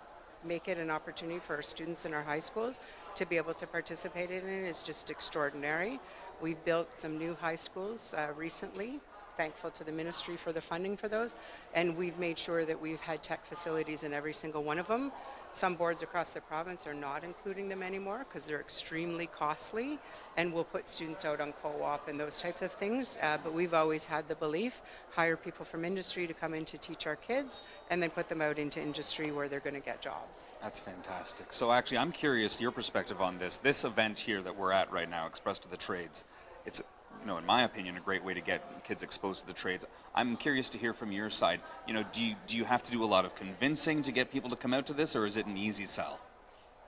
make it an opportunity for our students in our high schools to be able to participate in it is just extraordinary. We've built some new high schools recently. Thankful to the ministry for the funding for those, and we've made sure that we've had tech facilities in every single one of them. Some boards across the province are not including them anymore because they're extremely costly, and we'll put students out on co-op and those type of things, but we've always had the belief, hire people from industry to come in to teach our kids and then put them out into industry where they're going to get jobs. That's fantastic. So actually, I'm curious your perspective on this event here that we're at right now, Express to the Trades. It's, you know, in my opinion, a great way to get kids exposed to the trades. I'm curious to hear from your side. You know, do you have to do a lot of convincing to get people to come out to this, or is it an easy sell?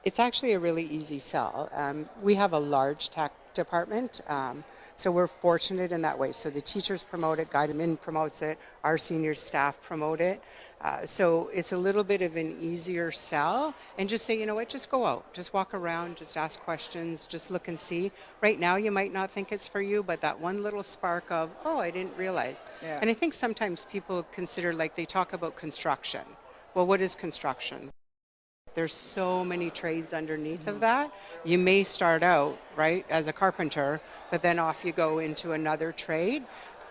It's actually a really easy sell. We have a large tech department, so we're fortunate in that way. So the teachers promote it, Guidman promotes it, our senior staff promote it. So it's a little bit of an easier sell, and just say, you know what, just go out, just walk around, just ask questions, just look and see. Right now you might not think it's for you, but that one little spark of, oh, I didn't realize. Yeah. And I think sometimes people consider, like they talk about construction. Well, what is construction? There's so many trades underneath of that. You may start out, right, as a carpenter, but then off you go into another trade.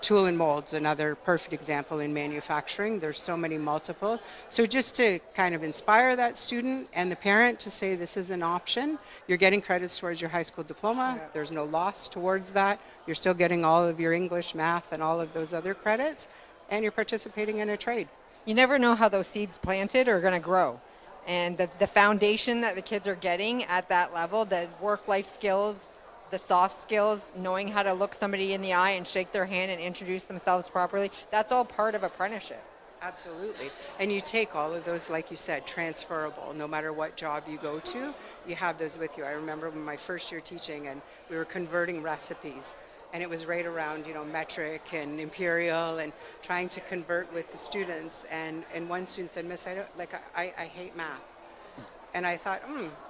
Tool and mold's another perfect example in manufacturing. There's so many multiple. So just to kind of inspire that student and the parent to say this is an option, you're getting credits towards your high school diploma. There's no loss towards that. You're still getting all of your English, math, and all of those other credits, and you're participating in a trade. You never know how those seeds planted are going to grow. And the foundation that the kids are getting at that level, the work-life skills, the soft skills, knowing how to look somebody in the eye and shake their hand and introduce themselves properly, that's all part of apprenticeship. Absolutely. And you take all of those, like you said, transferable. No matter what job you go to, you have those with you. I remember when my first year teaching and we were converting recipes, and it was right around, metric and imperial and trying to convert with the students. And one student said, Miss, I hate math. And I thought,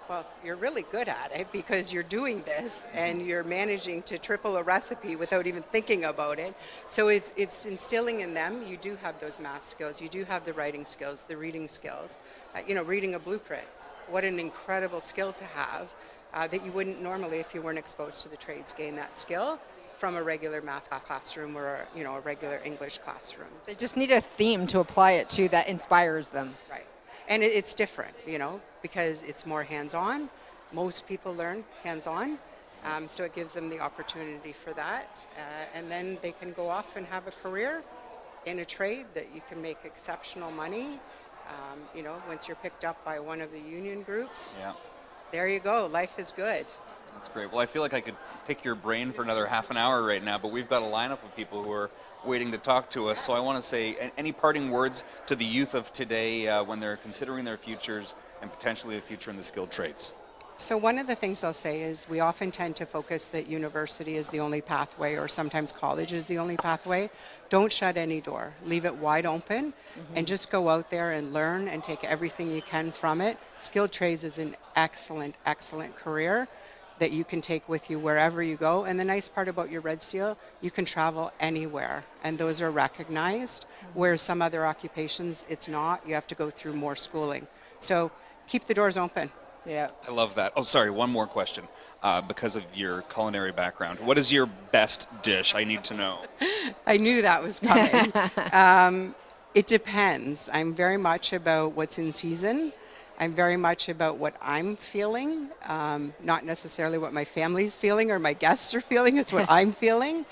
well, you're really good at it because you're doing this and you're managing to triple a recipe without even thinking about it. So it's instilling in them, you do have those math skills, you do have the writing skills, the reading skills. Reading a blueprint, what an incredible skill to have that you wouldn't normally, if you weren't exposed to the trades, gain that skill from a regular math classroom or a regular English classroom. They just need a theme to apply it to that inspires them. Right. And it's different, because it's more hands-on. Most people learn hands-on, so it gives them the opportunity for that. And then they can go off and have a career in a trade that you can make exceptional money. Once you're picked up by one of the union groups, there you go. Life is good. That's great. Well, I feel like I could pick your brain for another half an hour right now, but we've got a lineup of people who are waiting to talk to us. So I want to say any parting words to the youth of today when they're considering their futures and potentially a future in the skilled trades. So one of the things I'll say is we often tend to focus that university is the only pathway or sometimes college is the only pathway. Don't shut any door. Leave it wide open and just go out there and learn and take everything you can from it. Skilled trades is an excellent, excellent career that you can take with you wherever you go. And the nice part about your Red Seal, you can travel anywhere, and those are recognized, where some other occupations, it's not. You have to go through more schooling. So keep the doors open. Yeah. I love that. Oh, sorry, one more question. Because of your culinary background, what is your best dish? I need to know. I knew that was coming. It depends. I'm very much about what's in season. I'm very much about what I'm feeling, not necessarily what my family's feeling or my guests are feeling. It's what I'm feeling.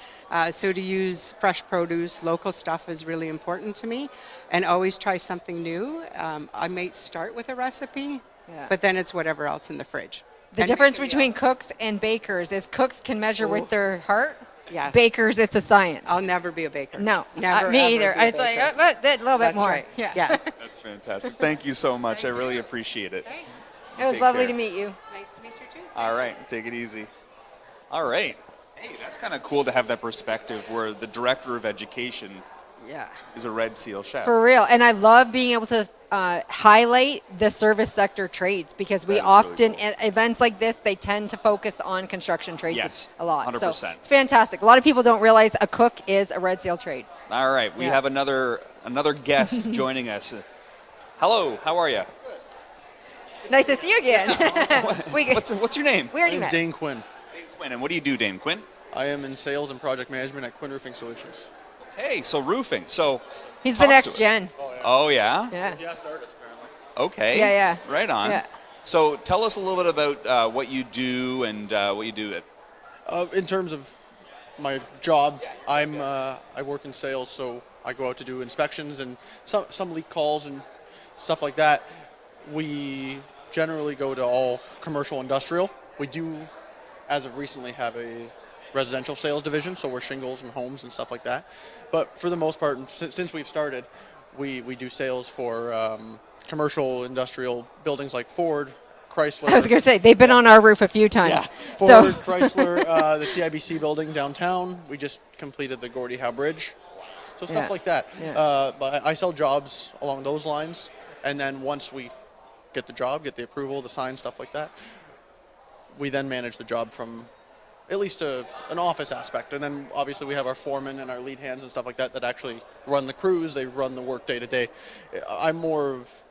So to use fresh produce, local stuff is really important to me, and always try something new. I might start with a recipe, but then it's whatever else in the fridge. The difference between cooks and bakers is cooks can measure with their heart. Yes. Bakers, it's a science. I'll never be a baker. No, never. Me either. I was like, a little bit That's more. right. Yeah. Yes. That's fantastic. Thank you so much. I really appreciate it. Thanks. It was Take lovely care. to meet you. Nice to meet you too. All right, take it easy. All right. Hey, that's kind of cool to have that perspective where the director of education Yeah. is a Red Seal chef. For real. And I love being able to highlight the service sector trades because we That is really often, cool. at events like this, they tend to focus on construction trades Yes, a lot. 100%. So it's fantastic. A lot of people don't realize a cook is a Red Seal trade. All right, we Yeah. have another guest joining us. Hello, how are you? Nice to see you again. What's your name? We My already name's met. Dane Quinn. Quinn, and what do you do, Dane Quinn? I am in sales and project management at Quinn Roofing Solutions. Hey, so roofing. So He's the talk next to gen. Oh yeah. Yeah. He asked artists, apparently. Okay. Yeah. Right on. Yeah. So tell us a little bit about what you do and what you do at. In terms of my job, I work in sales, so I go out to do inspections and some leak calls and stuff like that. We generally go to all commercial industrial. We do, as of recently, have a residential sales division, so we're shingles and homes and stuff like that. But for the most part, since we've started, we do sales for commercial industrial buildings like Ford, Chrysler. I was going to say, they've been on our roof a few times. Yeah, Ford, Chrysler, the CIBC building downtown. We just completed the Gordie Howe Bridge. So stuff like that. Yeah. But I sell jobs along those lines, and then once we get the job, get the approval, the sign, stuff like that, we then manage the job from at least an office aspect. And then obviously we have our foremen and our lead hands and stuff like that that actually run the crews. They run the work day to day. I'm more of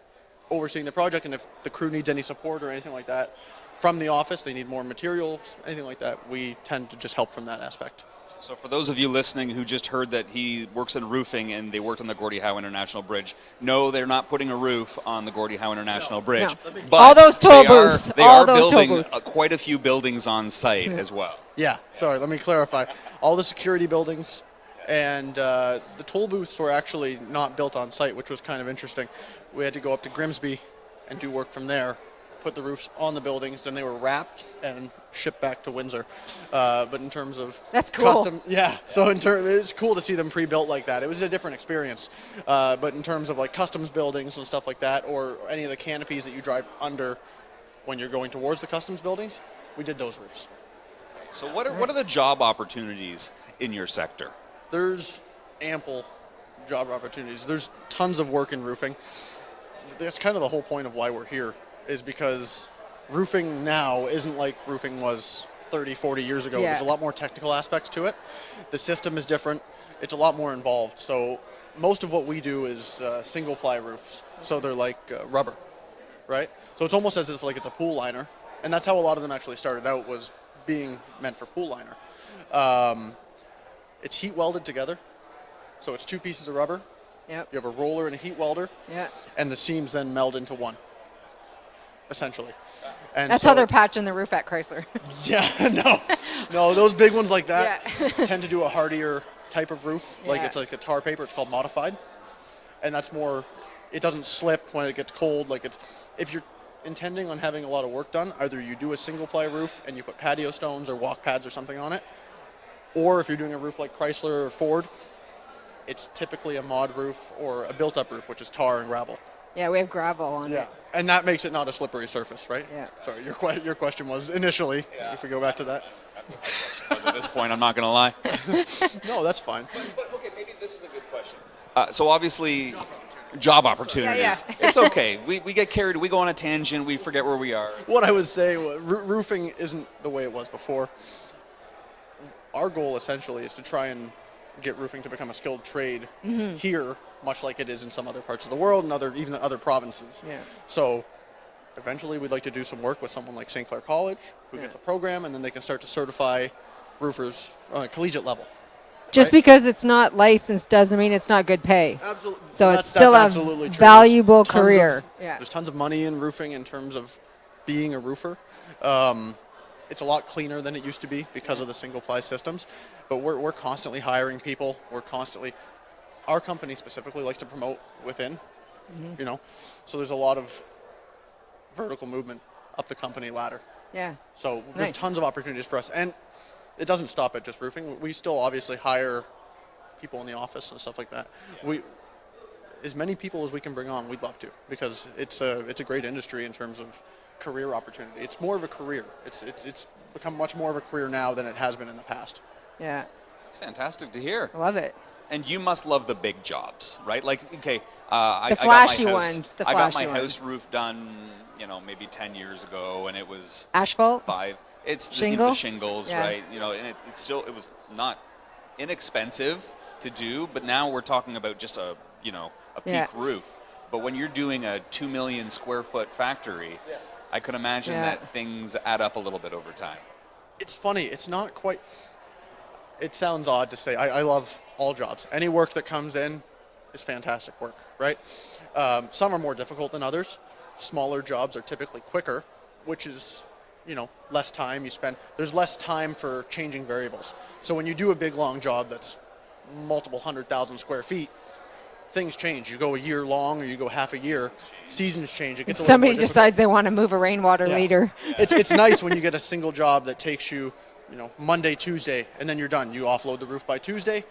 overseeing the project, and if the crew needs any support or anything like that from the office, they need more materials, anything like that, we tend to just help from that aspect. So for those of you listening who just heard that he works in roofing and they worked on the Gordie Howe International Bridge, no, they're not putting a roof on the Gordie Howe International Bridge. No. But All those toll they booths. They All are those toll building booths. quite a few buildings on site as well. Yeah, sorry, let me clarify. All the security buildings and the toll booths were actually not built on site, which was kind of interesting. We had to go up to Grimsby and do work from there, put the roofs on the buildings, then they were wrapped and shipped back to Windsor. But in terms of That's cool. custom, yeah. So it's cool to see them pre-built like that. It was a different experience. But in terms of like customs buildings and stuff like that, or any of the canopies that you drive under when you're going towards the customs buildings, we did those roofs. So what are the job opportunities in your sector? There's ample job opportunities. There's tons of work in roofing. That's kind of the whole point of why we're here, is because roofing now isn't like roofing was 30, 40 years ago. Yeah. There's a lot more technical aspects to it. The system is different. It's a lot more involved. So most of what we do is single ply roofs. So they're like rubber, right? So it's almost as if like it's a pool liner. And that's how a lot of them actually started out, was being meant for pool liner. It's heat welded together. So it's two pieces of rubber. Yep. You have a roller and a heat welder. Yeah. And the seams then meld into one, essentially. And That's so, how they're patching the roof at Chrysler. Yeah, no, those big ones like that Yeah. tend to do a hardier type of roof. Like Yeah. it's like a tar paper. It's called modified, and that's more. It doesn't slip when it gets cold. Like it's, if you're intending on having a lot of work done, either you do a single ply roof and you put patio stones or walk pads or something on it, or if you're doing a roof like Chrysler or Ford, it's typically a mod roof or a built-up roof, which is tar and gravel. Yeah, we have gravel on it. And that makes it not a slippery surface, right? Yeah. Sorry, your question was initially, if we go back to that. At this point, I'm not going to lie. No, that's fine. But okay, maybe this is a good question. So obviously, job opportunities. Yeah. It's okay. We get carried. We go on a tangent. We forget where we are. What I would say, roofing isn't the way it was before. Our goal essentially is to try and get roofing to become a skilled trade here, much like it is in some other parts of the world and even other provinces. Yeah. So eventually we'd like to do some work with someone like St. Clair College, who gets a program, and then they can start to certify roofers on a collegiate level. Just because it's not licensed doesn't mean it's not good pay. Absolutely. So That's it's still a absolutely true. valuable There's tons career. There's tons of money in roofing in terms of being a roofer. It's a lot cleaner than it used to be because of the single ply systems, but we're constantly hiring people. Our company specifically likes to promote within, so there's a lot of vertical movement up the company ladder. Yeah. So there's Nice. tons of opportunities for us, and it doesn't stop at just roofing. We still obviously hire people in the office and stuff like that. As many people as we can bring on, we'd love to, because it's a great industry in terms of career opportunity. It's more of a career. It's become much more of a career now than it has been in the past. Yeah. It's fantastic to hear. I love it. And you must love the big jobs, right? Like, okay, The flashy ones. I got my house roof done, maybe 10 years ago, and it was Asphalt? 5. It's Shingle? the shingles, Yeah. right? And it was not inexpensive to do, but now we're talking about just a peak Yeah. roof. But when you're doing a 2 million square foot factory, I could imagine Yeah. that things add up a little bit over time. It's funny. It's not quite. It sounds odd to say. I love all jobs. Any work that comes in is fantastic work, right? Some are more difficult than others. Smaller jobs are typically quicker, which is, less time you spend. There's less time for changing variables. So when you do a big, long job that's multiple 100,000 square feet, things change. You go a year long or you go half a year, seasons change. It gets a little Somebody more difficult. decides they want to move a rainwater leader. It's nice when you get a single job that takes you, Monday, Tuesday, and then you're done. You offload the roof by Tuesday,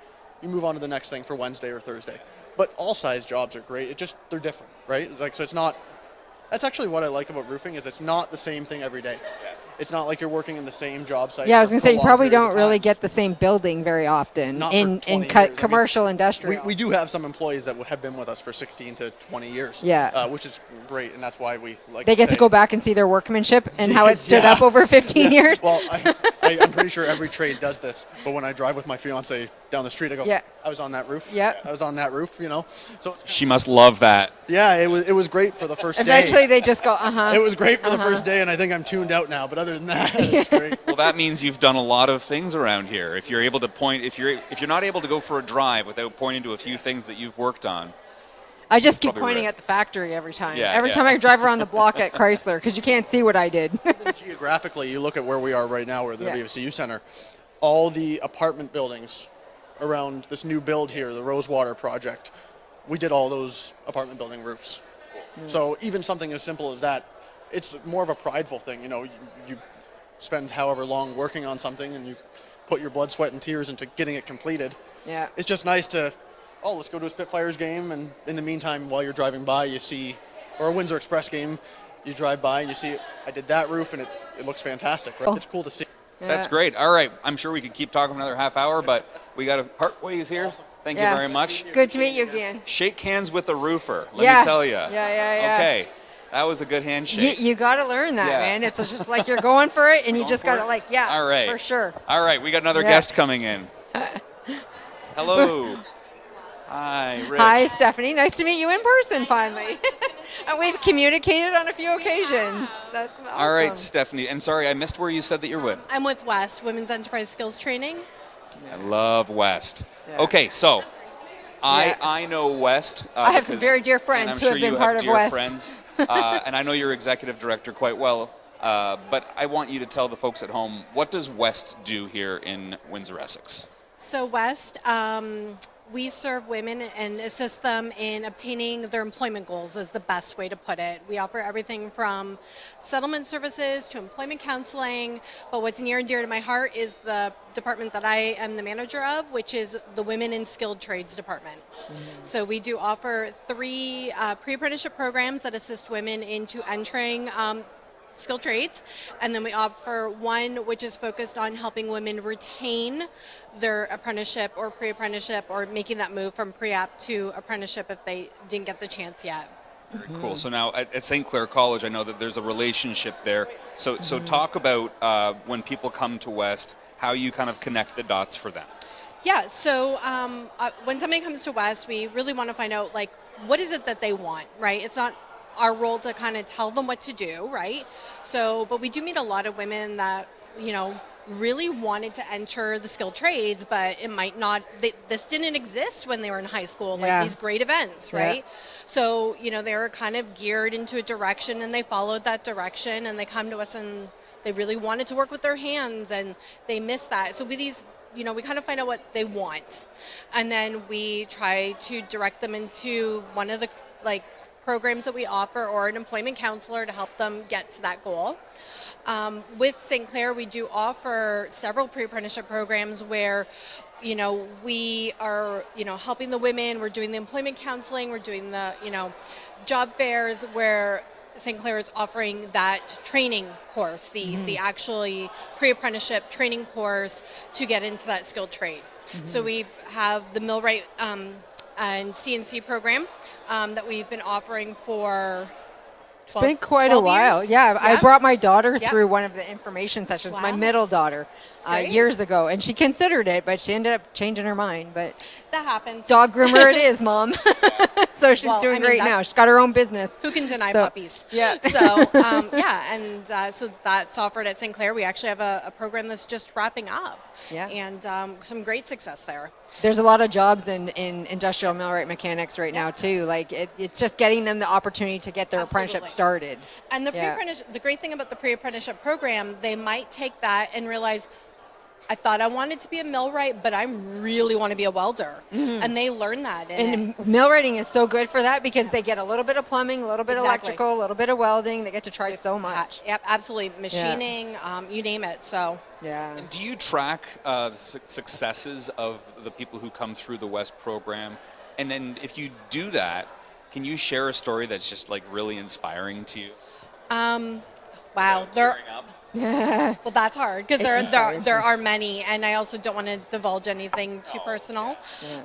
you move on to the next thing for Wednesday or Thursday. But all size jobs are great. They're different, right? It's not. That's actually what I like about roofing, is it's not the same thing every day. It's not like you're working in the same job site. Yeah, I was going to say, you for probably prolonged don't really periods of get the same building very often Not for in 20 years. I mean, commercial time. industrial. We do have some employees that have been with us for 16 to 20 years. Yeah. Which is great, and that's why we like. They get to say- go back and see their workmanship and how it stood Yeah. up over 15 years. Well, I'm pretty sure every trade does this, but when I drive with my fiance down the street, I go, Yeah. I was on that roof. Yep. I was on that roof, So She must love that. yeah, it was great for the first day. Eventually, they just go, uh-huh. It was great for the first day, and I think I'm tuned out now. But other other than that, it's great. Well, that means you've done a lot of things around here. If you're able to point, if you're not able to go for a drive without pointing to a few things that you've worked on. I just keep Probably pointing right. at the factory every time. Yeah, every yeah. time I drive around the block at Chrysler, because you can't see what I did. Geographically, you look at where we are right now, we're the Yeah. WFCU Center. All the apartment buildings around this new build here, the Rosewater project, we did all those apartment building roofs. So even something as simple as that, it's more of a prideful thing. You know, you spend however long working on something and you put your blood, sweat, and tears into getting it completed. Yeah. It's just nice to, oh, let's go to a Spitfires game, and in the meantime, while you're driving by, you see, or a Windsor Express game, you drive by and you see, I did that roof, and it looks fantastic, right? Oh. It's cool to see. That's great. All right. I'm sure we could keep talking for another half hour, but we got to part ways here. Thank you Yeah. very much. Good to meet you again. Shake hands with the roofer. Let Yeah. me tell you. Yeah. Okay. That was a good handshake. You got to learn that, Yeah. man. It's just like you're going for it, and you Going just for got to it? yeah, All right. for sure. All right. We got another Yeah. guest coming in. Hello. Hi, Rich. Hi, Stephanie. Nice to meet you in person finally. And we've communicated on a few occasions. That's awesome. All right, Stephanie. And sorry, I missed where you said that you're with. I'm with West, Women's Enterprise Skills Training. I love West. Yeah. Okay, so Yeah. I know West. I have some because- very dear and friends I'm who sure have been you part of dear West. Friends, and I know you're executive director quite well. But I want you to tell the folks at home, what does West do here in Windsor, Essex? So West, we serve women and assist them in obtaining their employment goals is the best way to put it. We offer everything from settlement services to employment counseling, but what's near and dear to my heart is the department that I am the manager of, which is the Women in Skilled Trades department. So we do offer 3 pre-apprenticeship programs that assist women into entering skilled trades, and then we offer one which is focused on helping women retain their apprenticeship or pre-apprenticeship, or making that move from pre-app to apprenticeship if they didn't get the chance yet. Very cool. So now at St. Clair College, I know that there's a relationship there. So talk about when people come to West, how you kind of connect the dots for them. Yeah, so when somebody comes to West, we really want to find out, like, what is it that they want, right? It's not our role to kind of tell them what to do, right? So, but we do meet a lot of women that, you know, really wanted to enter the skilled trades, but it might not, this didn't exist when they were in high school, like Yeah. these great events, right? So, you know, they were kind of geared into a direction, and they followed that direction, and they come to us and they really wanted to work with their hands, and they missed that. So with these, you know, we kind of find out what they want, and then we try to direct them into one of the, like, programs that we offer, or an employment counselor to help them get to that goal. With St. Clair, we do offer several pre-apprenticeship programs where, you know, we are, you know, helping the women. We're doing the employment counseling. We're doing the, you know, job fairs, where St. Clair is offering that training course, the actually pre-apprenticeship training course to get into that skilled trade. So we have the millwright and CNC program that we've been offering for It's been quite a while. years. Yeah, I brought my daughter Yeah. through one of the information sessions, my Wow. middle daughter, great. years ago, and she considered it, but she ended up changing her mind. But That happens. dog groomer it is, Mom. So she's Well, doing I mean, great that- now. She's got her own business. Who can deny So- puppies? Yeah. So, yeah, and so that's offered at St. Clair. We actually have a program that's just wrapping up. Yeah. And some great success there. There's a lot of jobs in industrial millwright mechanics right now too. Like it's just getting them the opportunity to get their apprenticeship Absolutely. started. And the Yeah. the great thing about the pre-apprenticeship program, they might take that and realize, I thought I wanted to be a millwright, but I really want to be a welder. And they learn that. And millwrighting is so good for that because they get a little bit of plumbing, a little bit of Exactly. electrical, a little bit of welding. They get to try so much. Yep, absolutely. Machining, you name it. So. Yeah. Do you track the successes of the people who come through the West program? And then if you do that, can you share a story that's just like really inspiring to you? Wow. Tearing up? Well, that's hard because there encouraging. are many, and I also don't want to divulge anything too personal.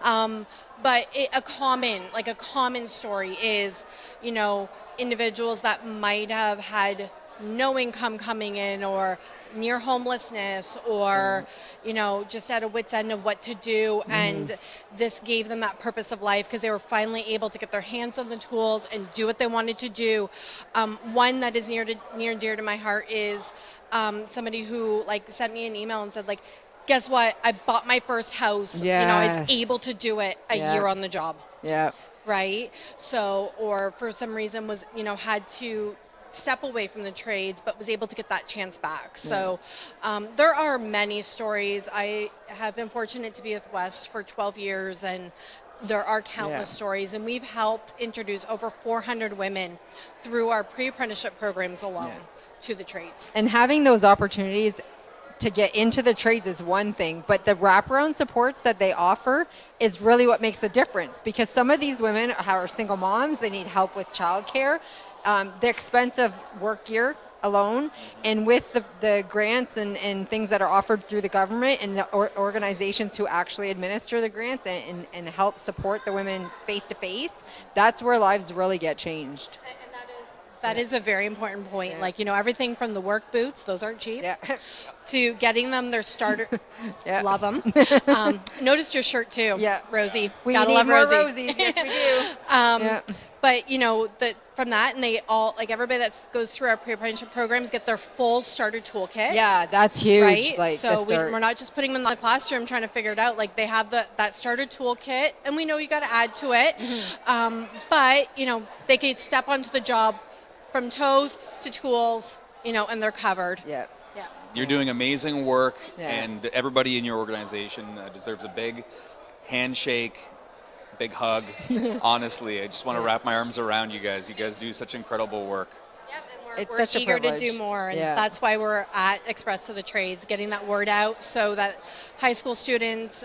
But a common story is, you know, individuals that might have had no income coming in, or near homelessness or, you know, just at a wit's end of what to do. And this gave them that purpose of life because they were finally able to get their hands on the tools and do what they wanted to do. One that is near and dear to my heart is somebody who like sent me an email and said like, guess what? I bought my first house. You know, I was able to do it a year on the job. Yeah. Right. So, or for some reason was, you know, had to step away from the trades, but was able to get that chance back. So there are many stories. I have been fortunate to be with West for 12 years, and there are countless stories. And we've helped introduce over 400 women through our pre-apprenticeship programs alone to the trades. And having those opportunities to get into the trades is one thing, but the wraparound supports that they offer is really what makes the difference, because some of these women are single moms, they need help with childcare, the expense of work gear alone, and with the grants and things that are offered through the government and the organizations who actually administer the grants and help support the women face to face, that's where lives really get changed. That is a very important point. Like, you know, everything from the work boots, those aren't cheap, to getting them their starter. Love them. Noticed your shirt too, Rosie. We Gotta need love more Rosie. Rosies. Yes, we do. But, you know, from that, and they all, like everybody that goes through our pre-apprenticeship programs get their full starter toolkit. Yeah, that's huge. Right? Like, so we're not just putting them in the classroom trying to figure it out. Like, they have that starter toolkit, and we know you got to add to it. But, you know, they can step onto the job from toes to tools, you know, and they're covered. Yeah. You're doing amazing work, and everybody in your organization deserves a big handshake, big hug. Honestly, I just want to wrap my arms around you guys. You guys do such incredible work. We're eager to do more, and that's why we're at Express to the Trades, getting that word out so that high school students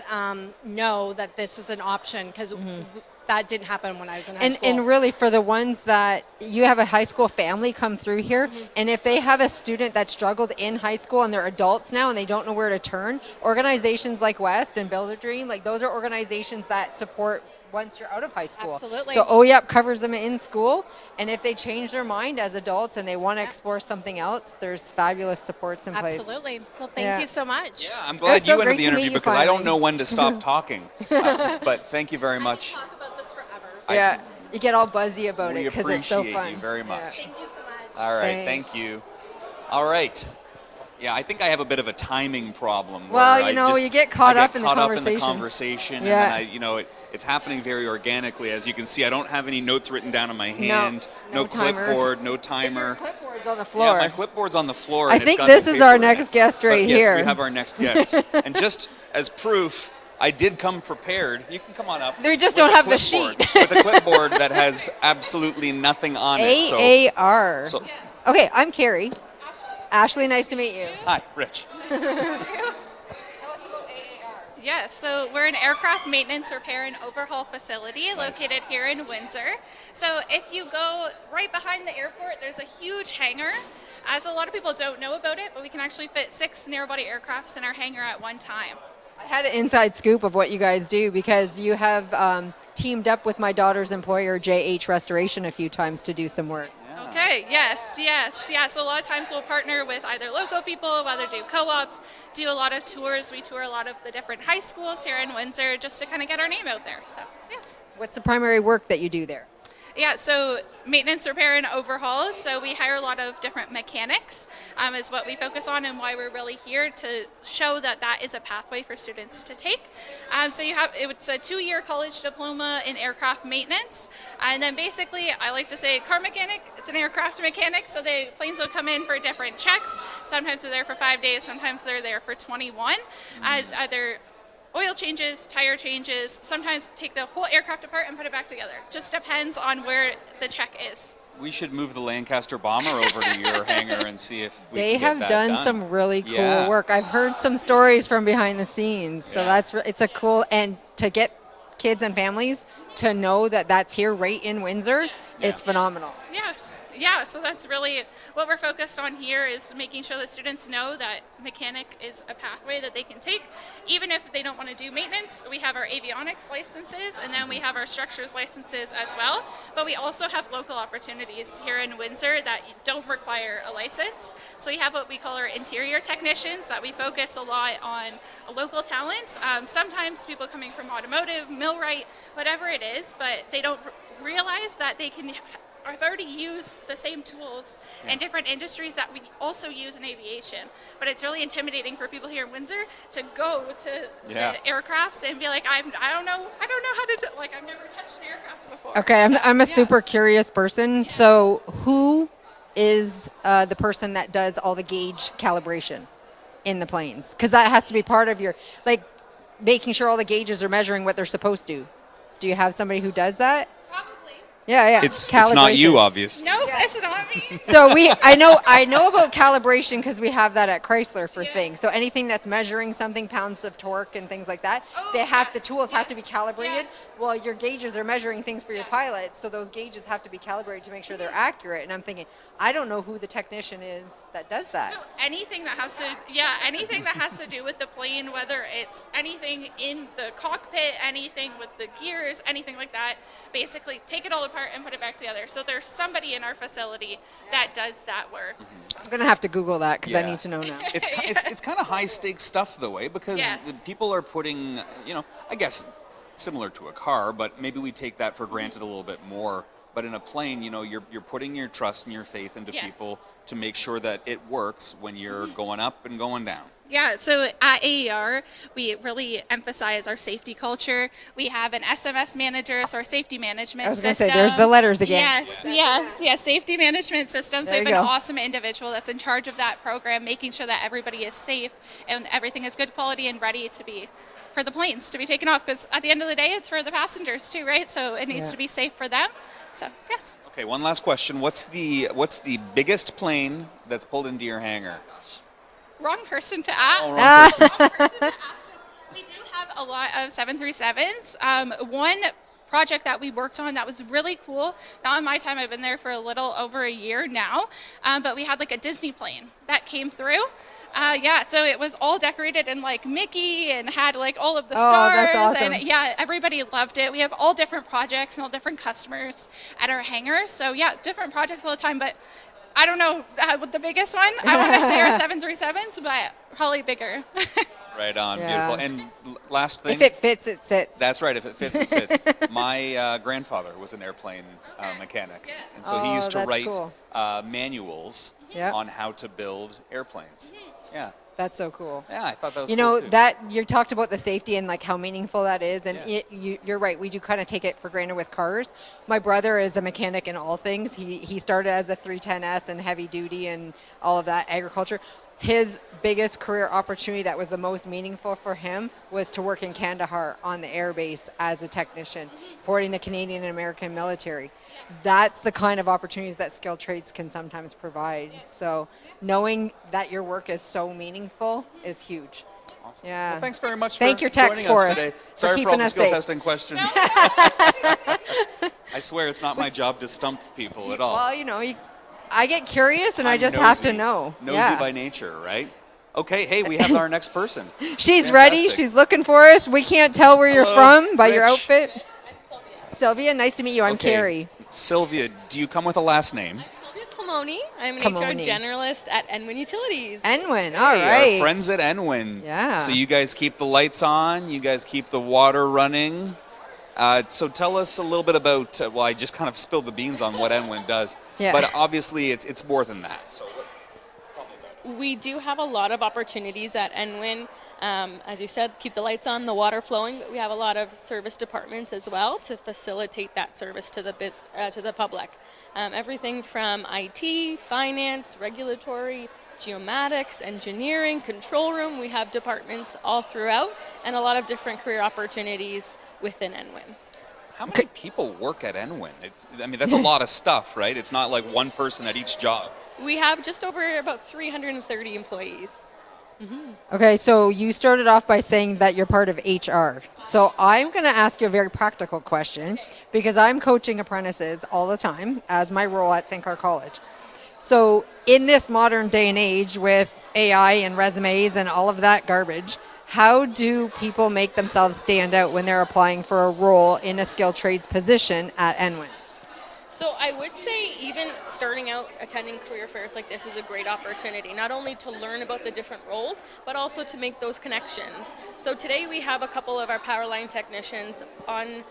know that this is an option, because that didn't happen when I was in high school. And really, for the ones that you have a high school family come through here, and if they have a student that struggled in high school and they're adults now and they don't know where to turn, organizations like West and Build a Dream, like those are organizations that support once you're out of high school. Absolutely. So OYEP covers them in school, and if they change their mind as adults and they want to explore something else, there's fabulous supports in place. Absolutely. Well, thank you so much. Yeah, I'm glad you ended the interview because I don't know when to stop talking. But thank you very much. I can talk about this forever. Yeah, you get all buzzy about it because it's so fun. We appreciate you very much. Thank you so much. All right, thank you. All right. Yeah, I think I have a bit of a timing problem. Well, you know, you get caught up in the conversation. And then I, you know, it's happening very organically. As you can see, I don't have any notes written down on my hand. No clipboard, no timer. Your clipboard's on the floor. Yeah, my clipboard's on the floor. I think this is our next guest right here. Yes, we have our next guest. And just as proof, I did come prepared. You can come on up. We just don't have the sheet. With a clipboard that has absolutely nothing on it. AAR. So, okay, I'm Carrie. Ashley, nice to meet you. Hi, Rich. Yes, so we're an aircraft maintenance, repair, and overhaul facility located here in Windsor. So if you go right behind the airport, there's a huge hangar. As a lot of people don't know about it, but we can actually fit 6 narrow-body aircrafts in our hangar at one time. I had an inside scoop of what you guys do because you have teamed up with my daughter's employer, JH Restoration, a few times to do some work. Okay, yes. Yeah, so a lot of times we'll partner with either local people, whether do co-ops, do a lot of tours. We tour a lot of the different high schools here in Windsor just to kind of get our name out there. So, yes. What's the primary work that you do there? Yeah, so maintenance, repair, and overhauls. So we hire a lot of different mechanics is what we focus on, and why we're really here to show that that is a pathway for students to take. So it's a 2-year college diploma in aircraft maintenance, and then basically I like to say car mechanic, it's an aircraft mechanic, so the planes will come in for different checks. Sometimes they're there for 5 days, sometimes they're there for 21. Either oil changes, tire changes, sometimes take the whole aircraft apart and put it back together. Just depends on where the check is. We should move the Lancaster bomber over to your hangar and see if we they can have get that done some really cool work. I've heard some stories from behind the scenes, so it's a cool, and to get kids and families to know that that's here right in Windsor, it's phenomenal. Yes. Yeah, so that's really what we're focused on here, is making sure that students know that mechanic is a pathway that they can take. Even if they don't want to do maintenance, we have our avionics licenses, and then we have our structures licenses as well. But we also have local opportunities here in Windsor that don't require a license. So we have what we call our interior technicians, that we focus a lot on local talent. Sometimes people coming from automotive, millwright, whatever it is, but they don't realize that they can I've already used the same tools in different industries that we also use in aviation. But it's really intimidating for people here in Windsor to go to the aircrafts and be like, I don't know how to do, like, I've never touched an aircraft before. Okay, So, I'm a super curious person. So who is the person that does all the gauge calibration in the planes? Because that has to be part of your, like, making sure all the gauges are measuring what they're supposed to. Do you have somebody who does that? Probably. Yeah. It's not you, obviously. No, it's not me. So I know about calibration because we have that at Chrysler for things. So anything that's measuring something, pounds of torque and things like that, the tools have to be calibrated. Well, your gauges are measuring things for your pilots, so those gauges have to be calibrated to make sure they're accurate. And I'm thinking, I don't know who the technician is that does that. So anything that has to do with the plane, whether it's anything in the cockpit, anything with the gears, anything like that, basically take it all apart and put it back together. So there's somebody in our facility that does that work. I'm going to have to Google that because I need to know now. It's kind of high stakes stuff though, eh? Because the people are putting, I guess similar to a car, but maybe we take that for granted a little bit more. But in a plane, you're putting your trust and your faith into people to make sure that it works when you're going up and going down. Yeah, so at AER, we really emphasize our safety culture. We have an SMS manager, so our safety management system. I was going to say, there's the letters again. Yes, safety management system. So we have an go. awesome individual that's in charge of that program, making sure that everybody is safe and everything is good quality and ready to be for the planes to be taken off. Because at the end of the day, it's for the passengers too, right? So it needs to be safe for them. So, yes. Okay, one last question. What's the biggest plane that's pulled into your hangar? Wrong person to ask. Oh, wrong person. Wrong person to ask us. We do have a lot of 737s. One project that we worked on that was really cool. Not in my time, I've been there for a little over a year now, but we had like a Disney plane that came through. So it was all decorated in like Mickey and had like all of the stars. That's awesome. And everybody loved it. We have all different projects and all different customers at our hangars. So different projects all the time, but I don't know what the biggest one. I want to say our 737s, but probably bigger. Right on, beautiful. And last thing. If it fits, it sits. That's right. If it fits, it sits. My grandfather was an airplane mechanic, and so he used to write manuals on how to build airplanes. Yeah. That's so cool. Yeah, I thought that was cool too. That you talked about the safety and like how meaningful that is, and you're right. We do kind of take it for granted with cars. My brother is a mechanic in all things. He started as a 310S and heavy duty and all of that agriculture. His biggest career opportunity that was the most meaningful for him was to work in Kandahar on the air base as a technician, supporting the Canadian and American military. That's the kind of opportunities that skilled trades can sometimes provide. So knowing that your work is so meaningful is huge. Awesome. Yeah. Well, thanks very much Thank for your techs joining for us us, today. for Sorry for all keeping the us skill safe. testing questions. I swear it's not my job to stump people at all. Well, I get curious and I I'm just nosy. have to know. Nosy by nature, right? Okay, hey, we have our next person. She's ready. She's looking for us. We can't tell where you're from by your Rich. outfit. Sylvia, nice to meet you. I'm Okay. Carrie. Sylvia, do you come with a last name? Sylvia Pomoni. I'm an Pomoni. HR generalist at Enwin Utilities. Enwin, all Hey, right. our friends at Enwin. Yeah. So you guys keep the lights on, you guys keep the water running. So tell us a little bit about, I just kind of spilled the beans on what Enwin does. Yeah. But obviously it's more than that. So tell me about it. We do have a lot of opportunities at Enwin. As you said, keep the lights on, the water flowing, but we have a lot of service departments as well to facilitate that service to the public. Everything from IT, finance, regulatory, geomatics, engineering, control room. We have departments all throughout and a lot of different career opportunities within Enwin. How many people work at Enwin? That's a lot of stuff, right? It's not like one person at each job. We have just over about 330 employees. Okay, so you started off by saying that you're part of HR. So I'm going to ask you a very practical question because I'm coaching apprentices all the time as my role at St. Clair College. So in this modern day and age with AI and resumes and all of that garbage, how do people make themselves stand out when they're applying for a role in a skilled trades position at NWIN? So I would say even starting out attending career fairs like this is a great opportunity, not only to learn about the different roles, but also to make those connections. So today we have a couple of our power line technicians on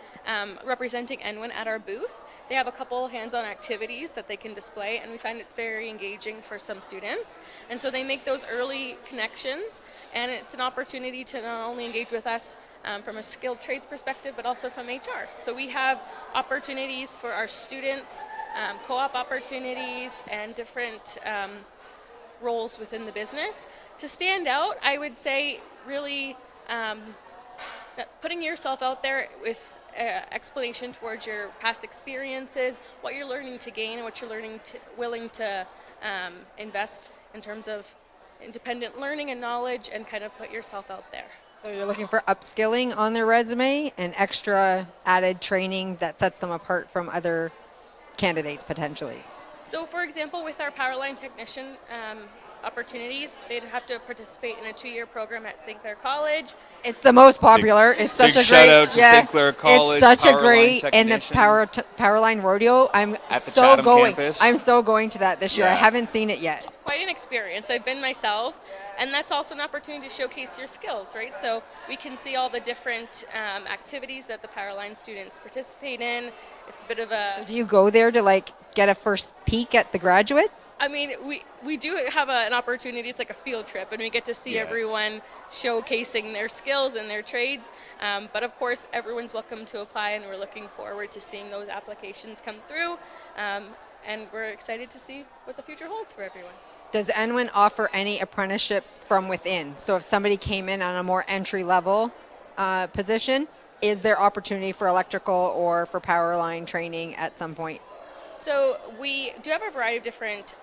representing NWIN at our booth. They have a couple hands-on activities that they can display, and we find it very engaging for some students. And so they make those early connections, and it's an opportunity to not only engage with us from a skilled trades perspective, but also from HR. So we have opportunities for our students, co-op opportunities, and different roles within the business. To stand out, I would say really putting yourself out there with explanation towards your past experiences, what you're learning to gain, and what you're willing to invest in terms of independent learning and knowledge, and kind of put yourself out there. So you're looking for upskilling on their resume and extra added training that sets them apart from other candidates potentially. So for example, with our power line technician opportunities, they'd have to participate in a 2-year program at St. Clair College. It's the most popular. It's such big a great shout out to St. Clair College. It's such Power a great line and the technician. Powerline Rodeo. I'm At the so Chatham going. campus. I'm so going to that this year. I Yeah. haven't seen it yet. It's quite an experience. I've been myself, and that's also an opportunity to showcase your skills, right? So we can see all the different activities that the power line students participate in. It's a bit of a... So do you go there to like get a first peek at the graduates? I mean, we do have an opportunity. It's like a field trip, and we get to see everyone showcasing their skills and their trades. But of course, everyone's welcome to apply, and we're looking forward to seeing those applications come through. And we're excited to see what the future holds for everyone. Does NWIN offer any apprenticeship from within? So if somebody came in on a more entry-level position, is there opportunity for electrical or for power line training at some point? So we do have a variety of different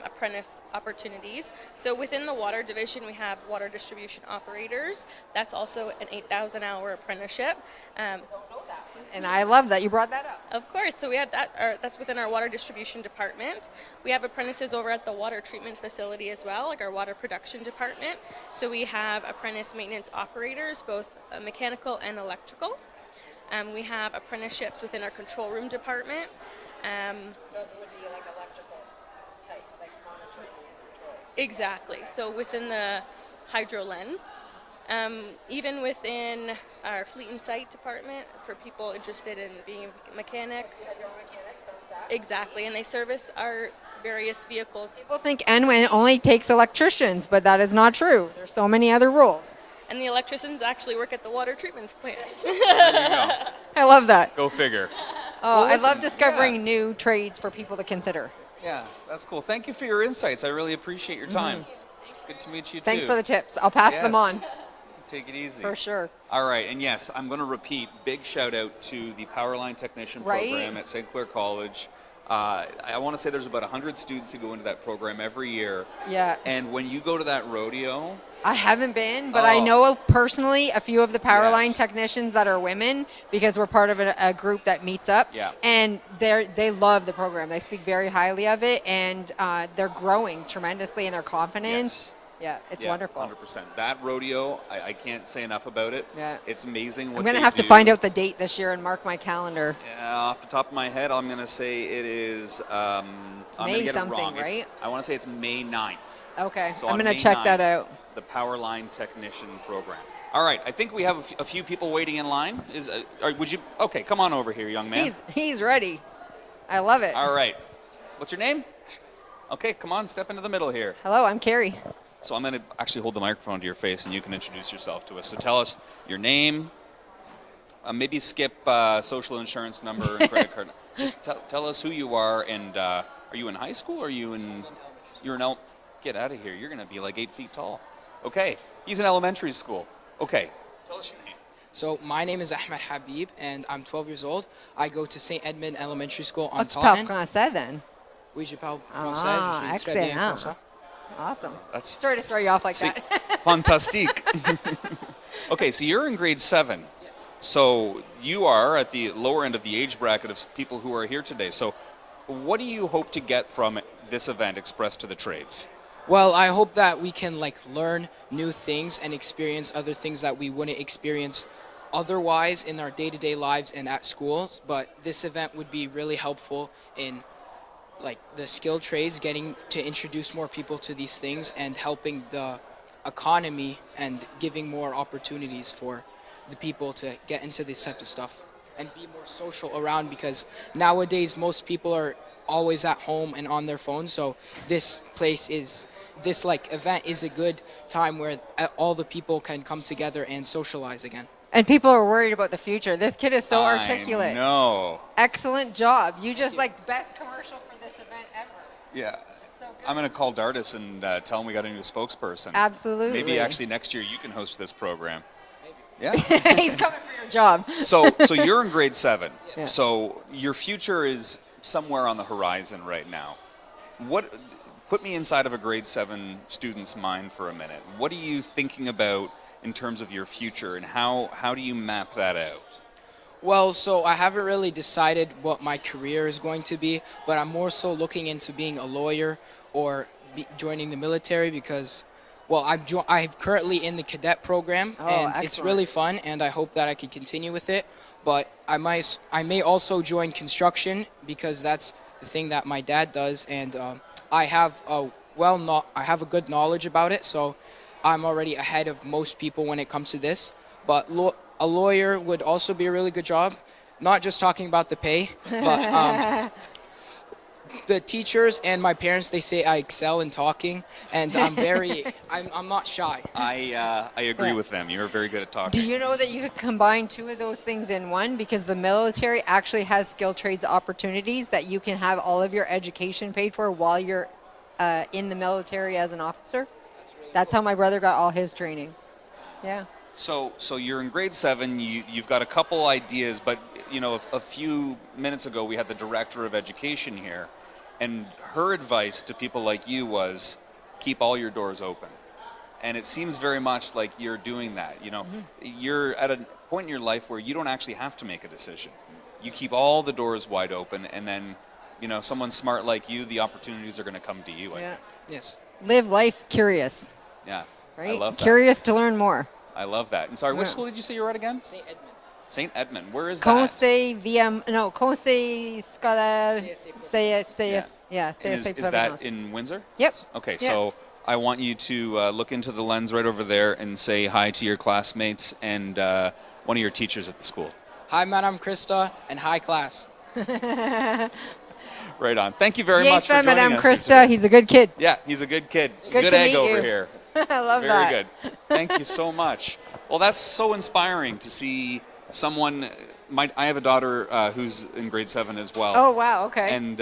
apprentice opportunities. So within the water division, we have water distribution operators. That's also an 8,000-hour apprenticeship. And I love that you brought that up. Of course. So we have that. That's within our water distribution department. We have apprentices over at the water treatment facility as well, like our water production department. So we have apprentice maintenance operators, both mechanical and electrical. We have apprenticeships within our control room department. Those would be like electrical type, like monitoring and control. Exactly. So within the hydro lens, even within our fleet and site department for people interested in being a mechanic. So you have your own mechanics on staff? Exactly, and they service our various vehicles. People think NWIN only takes electricians, but that is not true. There's so many other roles. And the electricians actually work at the water treatment plant. There you go. I love that. Go figure. Oh, Well, listen, I love discovering new trades for people to consider. Yeah, that's cool. Thank you for your insights. I really appreciate your time. Good to meet you, Thanks too. for the tips. I'll pass them Yes. on. Take it easy. For sure. All right, and yes, I'm going to repeat, big shout out to the Power Line Technician program at St. Clair College. I want to say there's about 100 students who go into that program every year. Yeah. And when you go to that rodeo, I haven't been, but I know of personally a few of the power line technicians that are women because we're part of a group that meets up. Yeah. And they love the program. They speak very highly of it, and they're growing tremendously in their confidence. Yeah, it's wonderful. 100%. That rodeo, I can't say enough about it. Yeah. It's amazing what I'm going to they have to do. find out the date this year and mark my calendar. Yeah, off the top of my head, I'm going to say it is. I'm going May to get something, it wrong. right? I want to say it's May 9th. Okay, So I'm on going to May check 9th, that out. The Power Line Technician program. All right, I think we have a few people waiting in line. Would you? Okay, come on over here, young man. He's ready. I love it. All right. What's your name? Okay, come on, step into the middle here. Hello, I'm Carrie. So I'm going to actually hold the microphone to your face, and you can introduce yourself to us. So tell us your name. Maybe skip social insurance number and credit card. Just tell us who you are, and are you in high school? Or are you in? You're in Get out of here. You're going to be like 8 feet tall. Okay. He's in elementary school. Okay. Tell us your name. So my name is Ahmed Habib, and I'm 12 years old. I go to St. Edmund Elementary School on Tu parles Taunton. français then? Oui, je parle français. Ah, Je suis très bien excellent. français. Awesome. That's Sorry to throw you off like that. fantastique. Okay, so you're in grade 7. Yes. So you are at the lower end of the age bracket of people who are here today. So what do you hope to get from this event, Express to the Trades? Well, I hope that we can like learn new things and experience other things that we wouldn't experience otherwise in our day-to-day lives and at schools. But this event would be really helpful in like the skilled trades, getting to introduce more people to these things and helping the economy and giving more opportunities for the people to get into this type of stuff and be more social around, because nowadays most people are always at home and on their phones. So this event is a good time where all the people can come together and socialize again. And people are worried about the future. This kid is so articulate. No. Excellent job. You just like the best commercial for this event ever. Yeah. So good. I'm going to call Dardis and tell him we got a new spokesperson. Absolutely. Maybe actually next year you can host this program. Maybe. Yeah. He's coming for your job. So you're in grade 7. Yeah. So your future is somewhere on the horizon right now. Put me inside of a grade 7 student's mind for a minute. What are you thinking about in terms of your future, and how do you map that out? Well, so I haven't really decided what my career is going to be, but I'm more so looking into being a lawyer or joining the military because, well, I'm currently in the cadet program, and it's really fun, and I hope that I can continue with it. But I may also join construction because that's the thing that my dad does, and I have a good knowledge about it, so I'm already ahead of most people when it comes to this. But a lawyer would also be a really good job. Not just talking about the pay, but the teachers and my parents, they say I excel in talking, and I'm not shy. I agree with them. You're very good at talking. Do you know that you could combine two of those things in one? Because the military actually has skilled trades opportunities that you can have all of your education paid for while you're in the military as an officer. That's how my brother got all his training. Yeah. So you're in grade 7. You've got a couple ideas, but a few minutes ago we had the director of education here, and her advice to people like you was keep all your doors open. And it seems very much like you're doing that. You're at a point in your life where you don't actually have to make a decision. You keep all the doors wide open, and then someone smart like you, the opportunities are going to come to you. I think. Yes. Live life curious. Yeah. Right? I love that. Curious to learn more. I love that. And sorry, which school did you say you were at again? St. Edmund. St. Edmund. Where is that? Conseil Scolaire CSA. Yeah, CSA. Is that in Windsor? Yep. Okay, so I want you to look into the lens right over there and say hi to your classmates and one of your teachers at the school. Hi, Madame Krista, and hi, class. Right on. Thank you very much for joining Madame us. Krista. He's a good kid. Yeah, he's a good kid. Good Good to egg meet over you. here. I love Very that. good. Thank you so much. Well, that's so inspiring to see someone. I have a daughter who's in grade 7 as well. Oh, wow. Okay. And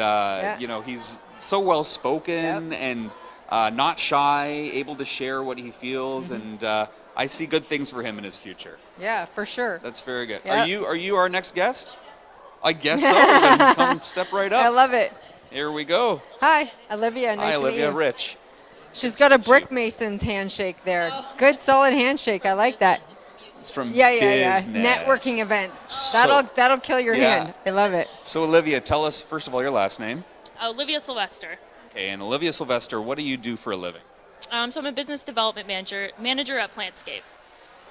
he's so well spoken and not shy, able to share what he feels, and I see good things for him in his future. Yeah, for sure. That's very good. Yep. Are you our next guest? I guess so. Then come step right up. I love it. Here we go. Hi, Olivia. Nice Hi, to meet Olivia you. Rich. She's got a brick mason's handshake there. Good, solid handshake. I like that. It's from Yeah. business. Networking events. So- That'll kill your hand. I love it. So, Olivia, tell us, first of all, your last name. Olivia Sylvester. Okay, and Olivia Sylvester, what do you do for a living? So I'm a business development manager at Plantscape.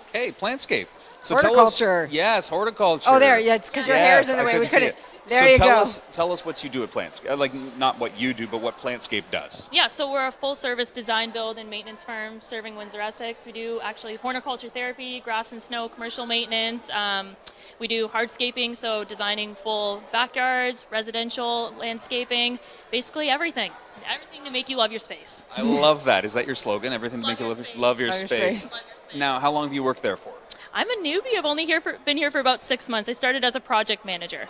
Okay, Plantscape. So Horticulture. Tell us, yes, horticulture. Oh, there. Yeah, it's because your hair's in the I way. We couldn't see couldn't. it. There so you tell go. tell us what you do at Plantscape. Like, not what you do, but what Plantscape does. Yeah, so we're a full-service design, build, and maintenance firm serving Windsor, Essex. We do actually horticulture therapy, grass and snow, commercial maintenance. We do hardscaping, so designing full backyards, residential landscaping, basically everything. Everything to make you love your space. I love that. Is that your slogan? Everything to make you love your space. Love your space. Now, how long have you worked there for? I'm a newbie. I've only been here for about 6 months. I started as a project manager.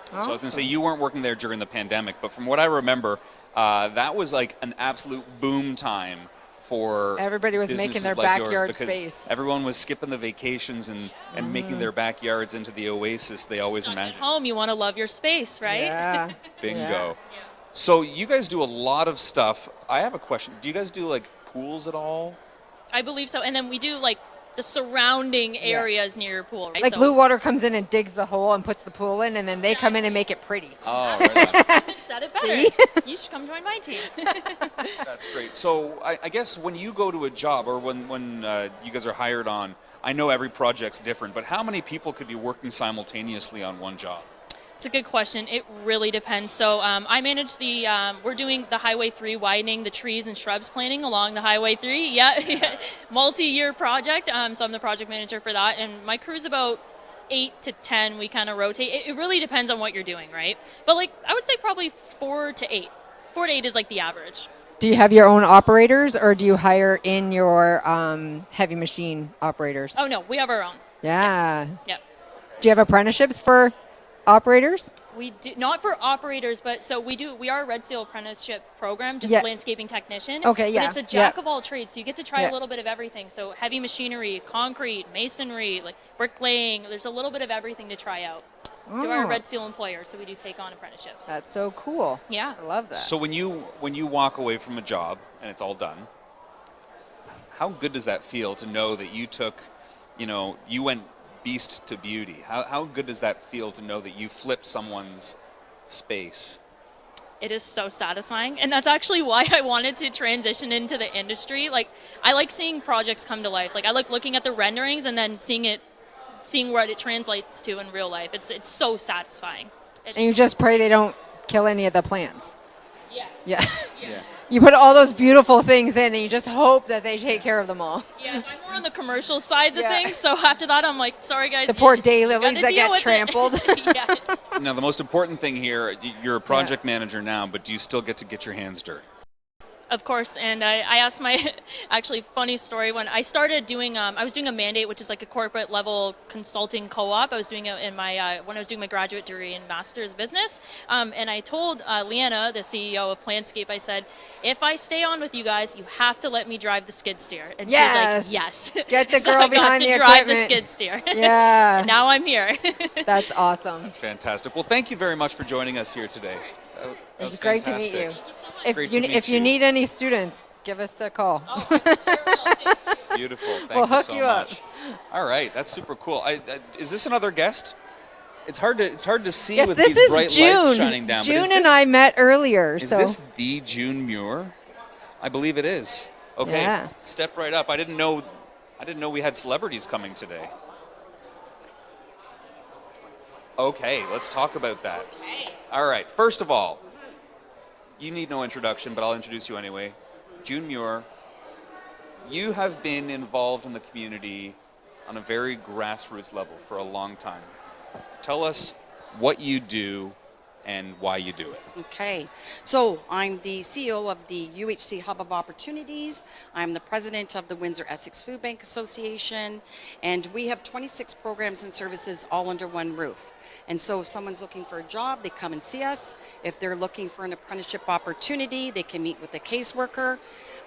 So I was going to say, you weren't working there during the pandemic, but from what I remember, that was like an absolute boom time for Everybody was making their businesses like yours, backyard because space. everyone was skipping the vacations and making their backyards into the oassis they always At imagined. home, you want to love your space, right? Yeah. Bingo. Yeah. So you guys do a lot of stuff. I have a question. Do you guys do like pools at all? I believe so. And then we do like the surrounding areas near your pool, right? Like So- Blue Water comes in and digs the hole and puts the pool in, and then they come in and make it pretty. Oh, right on. You've said it better. You should come join my team. That's great. So I guess when you go to a job or when you guys are hired on, I know every project's different, but how many people could be working simultaneously on one job? It's a good question. It really depends. So I manage we're doing the Highway 3 widening, the trees and shrubs planting along the Highway 3. Yeah, multi-year project. So I'm the project manager for that. And my crew's about 8 to 10. We kind of rotate. It really depends on what you're doing, right? But like, I would say probably 4 to 8. 4 to 8 is like the average. Do you have your own operators, or do you hire in your heavy machine operators? Oh, no, we have our own. Yeah. Yep. Do you have apprenticeships for operators? We do not for operators, but so we are a Red Seal apprenticeship program, just Yeah. landscaping technician. Okay, yeah, But it's a yeah. jack of all trades, so you get to try Yeah. a little bit of everything. So heavy machinery, concrete, masonry, like bricklaying. There's a little bit of everything to try out. So we're a Oh. Red Seal employer, so we do take on apprenticeships. That's so cool. Yeah. I love that. So when you walk away from a job and it's all done, how good does that feel to know that you took, you went beast to beauty? How good does that feel to know that you flipped someone's space? It is so satisfying, and that's actually why I wanted to transition into the industry. Like, I like seeing projects come to life. Like, I like looking at the renderings and then seeing what it translates to in real life. It's so satisfying. And you just pray they don't kill any of the plants. Yes. Yeah. Yeah. You put all those beautiful things in, and you just hope that they take care of them all. Yes, I'm more on the commercial side of Yeah. things, so after that I'm like, sorry guys. The poor you daylilies gotta that deal get with it. trampled. Yes. Now, the most important thing here, you're a project manager now, but do you still get to get your hands dirty? Of course, and I asked my, actually funny story, when I started doing, I was doing a mandate, which is like a corporate level consulting co-op. I was doing it in my, when I was doing my graduate degree in Master's Business, and I told Leanna, the CEO of Plantscape, I said, if I stay on with you guys, you have to let me drive the skid steer. And Yes. she was like, yes. Get the So girl I got behind to the drive the equipment. skid steer. Yeah. And now I'm here. That's awesome. That's fantastic. Well, thank you very much for joining us here today. That was It's great to meet fantastic. you. If Great you to meet if you need any students, give us a call. Beautiful. Thank We'll you hook so you up. much. All right, that's super cool. Is this another guest? It's hard to see Yes, with this these is bright June. lights shining down. but June is and this- I met earlier. Is so this the June Muir? I believe it is. Okay, Yeah. step right up. I didn't know we had celebrities coming today. Okay, let's talk about that. All right, first of all, you need no introduction, but I'll introduce you anyway. June Muir, you have been involved in the community on a very grassroots level for a long time. Tell us what you do and why you do it. Okay, so I'm the CEO of the UHC Hub of Opportunities. I'm the president of the Windsor-Essex Food Bank Association, and we have 26 programs and services all under one roof. And so if someone's looking for a job, they come and see us. If they're looking for an apprenticeship opportunity, they can meet with a caseworker.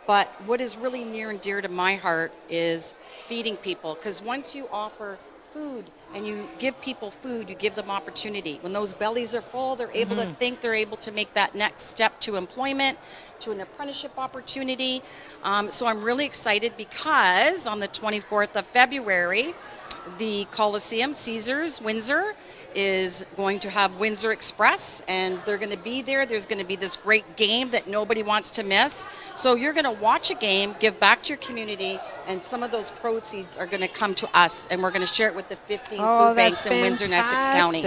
But what is really near and dear to my heart is feeding people, because once you offer food and you give people food, you give them opportunity. When those bellies are full, they're able to think, they're able to make that next step to employment, to an apprenticeship opportunity. So I'm really excited because on the 24th of February, the Coliseum, Caesars, Windsor, is going to have Windsor Express, and they're going to be there. There's going to be this great game that nobody wants to miss. So you're going to watch a game, give back to your community, and some of those proceeds are going to come to us, and we're going to share it with the 15 food banks in Windsor and Essex County.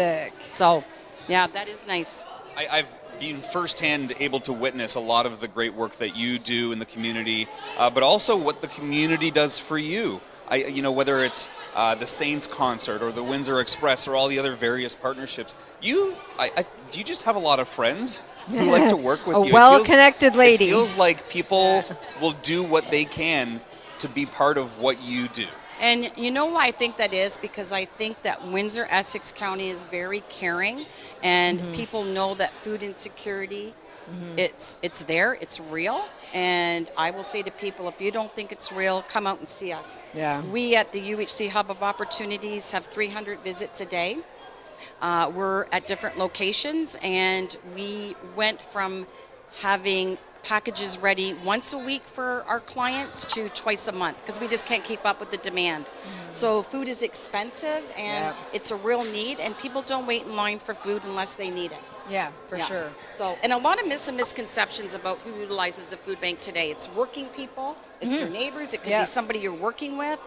So, yeah, that is nice. I've been firsthand able to witness a lot of the great work that you do in the community, but also what the community does for you. Whether it's the Saints concert or the Windsor Express or all the other various partnerships, do you just have a lot of friends who like to work with you? A well-connected lady. It feels like people will do what they can to be part of what you do. And you know why I think that is? Because I think that Windsor, Essex County is very caring, and people know that food insecurity, it's there, it's real. And I will say to people, if you don't think it's real, come out and see us. Yeah. We at the UHC Hub of Opportunities have 300 visits a day. We're at different locations, and we went from having packages ready once a week for our clients to twice a month because we just can't keep up with the demand. So food is expensive, and it's a real need, and people don't wait in line for food unless they need it. Yeah, for sure. So, and a lot of myths and misconceptions about who utilizes a food bank today. It's working people, it's your neighbors, it could be somebody you're working with.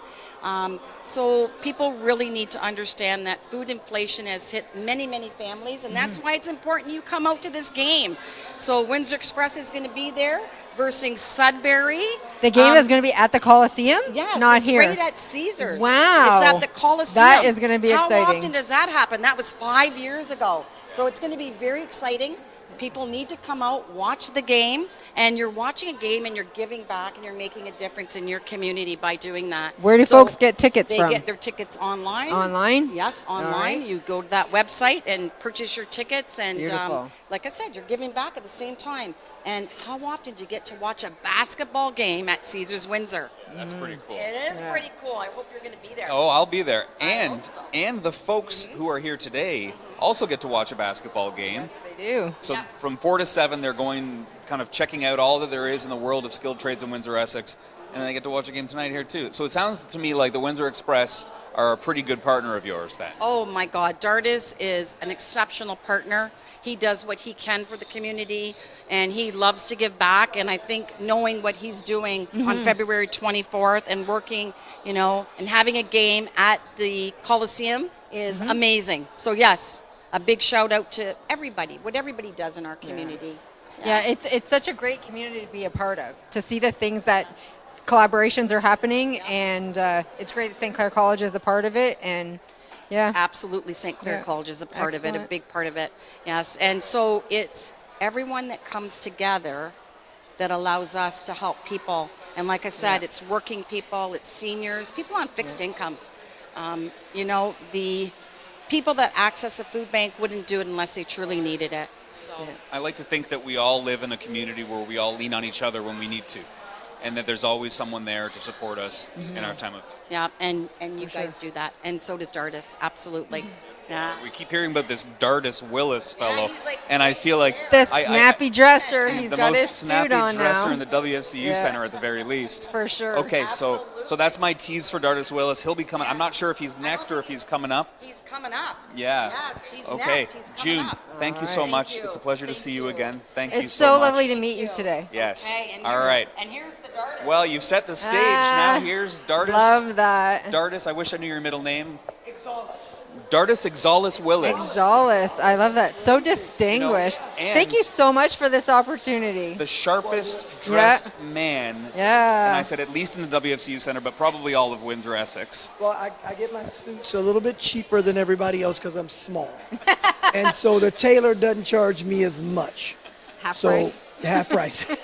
So people really need to understand that food inflation has hit many, many families, and that's why it's important you come out to this game. So Windsor Express is going to be there versus Sudbury. The game is going to be at the Coliseum? Yes, not it's here. right at Caesars. Wow. It's at the Coliseum. That is going to be exciting. How often does that happen? That was 5 years ago. So it's going to be very exciting. People need to come out, watch the game, and you're watching a game and you're giving back and you're making a difference in your community by doing that. Where do folks get tickets from? They get their tickets online. Online? Yes, online. All right. You go to that website and purchase your tickets, and Beautiful. like I said, you're giving back at the same time. And how often do you get to watch a basketball game at Caesars Windsor? That's pretty cool. It is pretty cool. I hope you're going to be there. Oh, I'll be there. I hope so. And the folks who are here today also get to watch a basketball game. Yes, they do. So from 4 to 7, they're going kind of checking out all that there is in the world of skilled trades in Windsor, Essex, and they get to watch a game tonight here too. So it sounds to me like the Windsor Express are a pretty good partner of yours then. Oh my God, Dardis is an exceptional partner. He does what he can for the community, and he loves to give back. And I think knowing what he's doing on February 24th and working, you know, and having a game at the Coliseum is amazing. So yes, a big shout out to everybody, what everybody does in our community. Yeah, it's such a great community to be a part of, to see the things that collaborations are happening, and it's great that St. Clair College is a part of it, and Absolutely, St. Clair College is a part of it, a big part of it. Yes, and so it's everyone that comes together that allows us to help people. And like I said, it's working people, it's seniors, people on fixed incomes. You know, the people that access a food bank wouldn't do it unless they truly needed it. So I like to think that we all live in a community where we all lean on each other when we need to, and that there's always someone there to support us in our time of. Yeah, and you guys do that, and so does Dardis, absolutely. Yeah. We keep hearing about this Dardis Willis fellow, he's like and I feel like the snappy dresser. He's the got most his snappy suit on dresser now. in the WFCU Center at the very least. For sure. Okay, so that's my tease for Dardis Willis. He'll be coming. I'm not sure if he's next or if he's coming up. He's coming up. Yeah. Yes, he's okay. next. He's coming June, up. thank you so Thank much. you. It's a pleasure to see you again. Thank you It's so so much. lovely to meet you today. Yes. Okay, and All right. And here's the Dardis. Well, you've set the stage. Ah, Now here's Dardis. Love that. Dardis, I wish I knew your middle name. Dardis Exalis Willis. Exalis. I love that. So distinguished. and Thank you so much for this opportunity. The sharpest dressed man. Yeah. And I said at least in the WFCU Center, but probably all of Windsor, Essex. Well, I get my suits a little bit cheaper than everybody else because I'm small. And so the tailor doesn't charge me as much. Half price. Half price.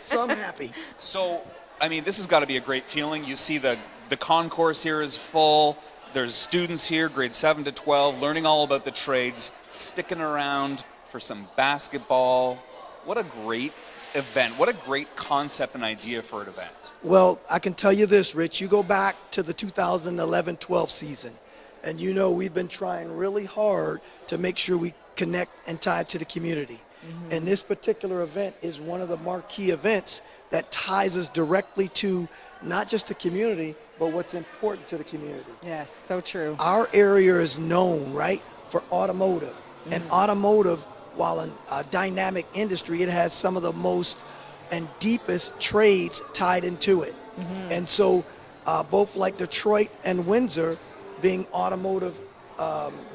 So I'm happy. So, I mean, this has got to be a great feeling. You see the concourse here is full. There's students here, grades 7 to 12, learning all about the trades, sticking around for some basketball. What a great event. What a great concept and idea for an event. Well, I can tell you this, Rich. You go back to the 2011-12 season, and you know we've been trying really hard to make sure we connect and tie to the community. And this particular event is one of the marquee events that ties us directly to not just the community, but what's important to the community. Yes, so true. Our area is known, right, for automotive. And automotive, while a dynamic industry, it has some of the most and deepest trades tied into it. And so both like Detroit and Windsor being automotive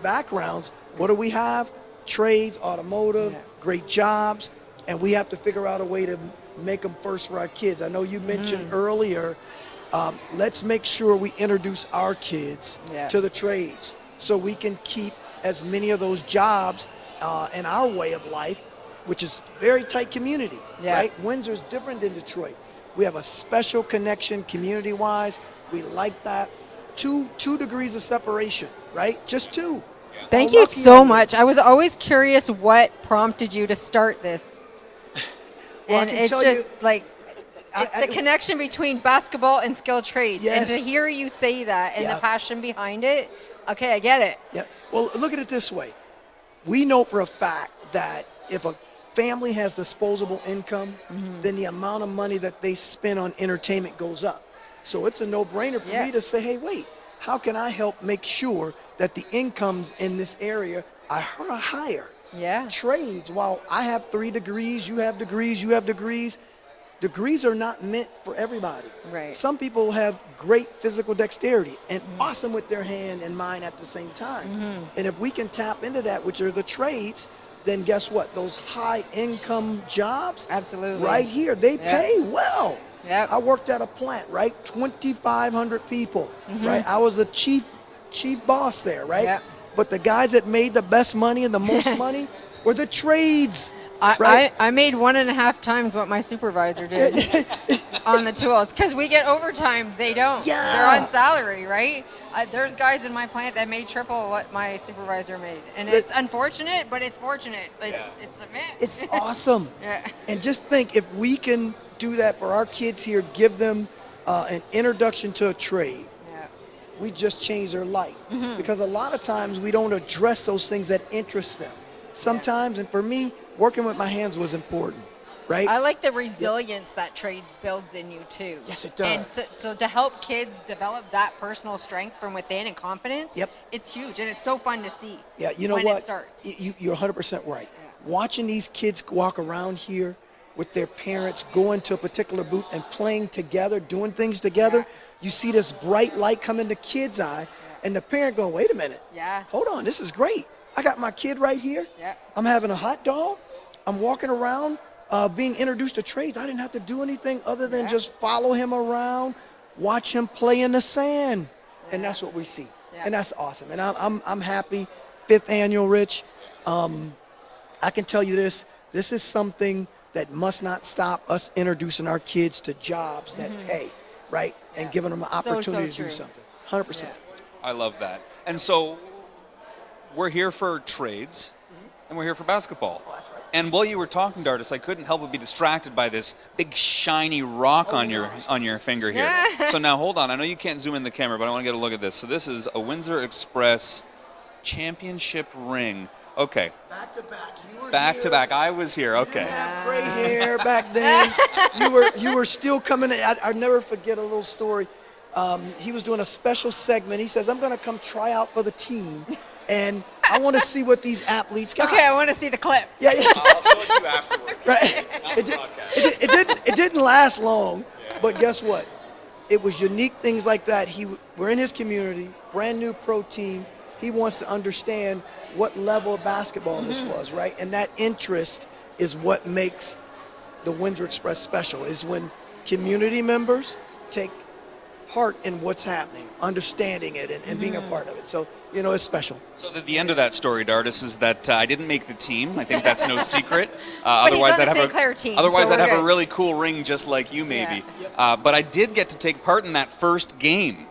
backgrounds, what do we have? Trades, automotive, great jobs, and we have to figure out a way to make them first for our kids. I know you mentioned earlier, let's make sure we introduce our kids to the trades so we can keep as many of those jobs in our way of life, which is very tight community, right? Windsor's different than Detroit. We have a special connection community-wise. We like that. Two degrees of separation, right? Just two. Thank How you lucky so are we? much. I was always curious what prompted you to start this. Well, I And can it's tell just you, like, the connection between basketball and skilled trades. Yes. And to hear you say that and Yeah. the passion behind it, okay, I get it. Yeah. Well, look at it this way. We know for a fact that if a family has disposable income, then the amount of money that they spend on entertainment goes up. So it's a no-brainer for me to say, hey, wait, how can I help make sure that the incomes in this area are higher? Yeah. Trades, while I have 3 degrees, you have degrees, you have degrees, degrees are not meant for everybody. Right. Some people have great physical dexterity and awesome with their hand and mind at the same time. And if we can tap into that, which are the trades, then guess what? Those high income jobs, absolutely, right here, they pay well. Yep. I worked at a plant, right? 2,500 people, right? I was the chief boss there, right? Yep. But the guys that made the best money and the most money were the trades. Right? I made 1.5 times what my supervisor did on the tools because we get overtime. They don't. Yeah. They're on salary, right? There's guys in my plant that made triple what my supervisor made, and it's unfortunate, but it's fortunate. It's a myth. It's awesome. Yeah. And just think, if we can do that for our kids here, give them an introduction to a trade, we just change their life. Because a lot of times we don't address those things that interest them. Sometimes, and for me, working with my hands was important, right? I like the resilience that trades builds in you too. Yes, it does. And so to help kids develop that personal strength from within and confidence, it's huge, and it's so fun to see. Yeah, you know when what? It starts. You're 100% right. Watching these kids walk around here with their parents, going to a particular booth and playing together, doing things together, you see this bright light come in the kid's eye, and the parent going, wait a minute. Hold on, this is great. I got my kid right here. I'm having a hot dog. I'm walking around being introduced to trades. I didn't have to do anything other than just follow him around, watch him play in the sand. And that's what we see. And that's awesome. And I'm happy. 5th annual, Rich. I can tell you this. This is something that must not stop us introducing our kids to jobs that pay, right? And giving them an opportunity to do something. 100%. I love that. And so we're here for trades, and we're here for basketball. And while you were talking, Dartis, I couldn't help but be distracted by this big shiny rock on your finger here. So now hold on. I know you can't zoom in the camera, but I want to get a look at this. So this is a Windsor Express championship ring. Okay. Back to back. Back to back. I was here. Okay. You didn't have gray hair back then. you were still coming in. I'll never forget a little story. He was doing a special segment. He says, I'm going to come try out for the team. And I want to see what these athletes got. Okay, I want to see the clip. Yeah. I'll show it to you afterwards. Right. It didn't last long, but guess what? It was unique things like that. We're in his community, brand new pro team. He wants to understand what level of basketball this was, right? And that interest is what makes the Windsor Express special, is when community members take part in what's happening, understanding it, and being a part of it. So, it's special. So the end of that story, Dartis, is that I didn't make the team. I think that's no secret. But Otherwise, he's on I'd the have St. Clair team, otherwise so I'd we're have a good. really cool ring just like you, maybe. But I did get to take part in that first game.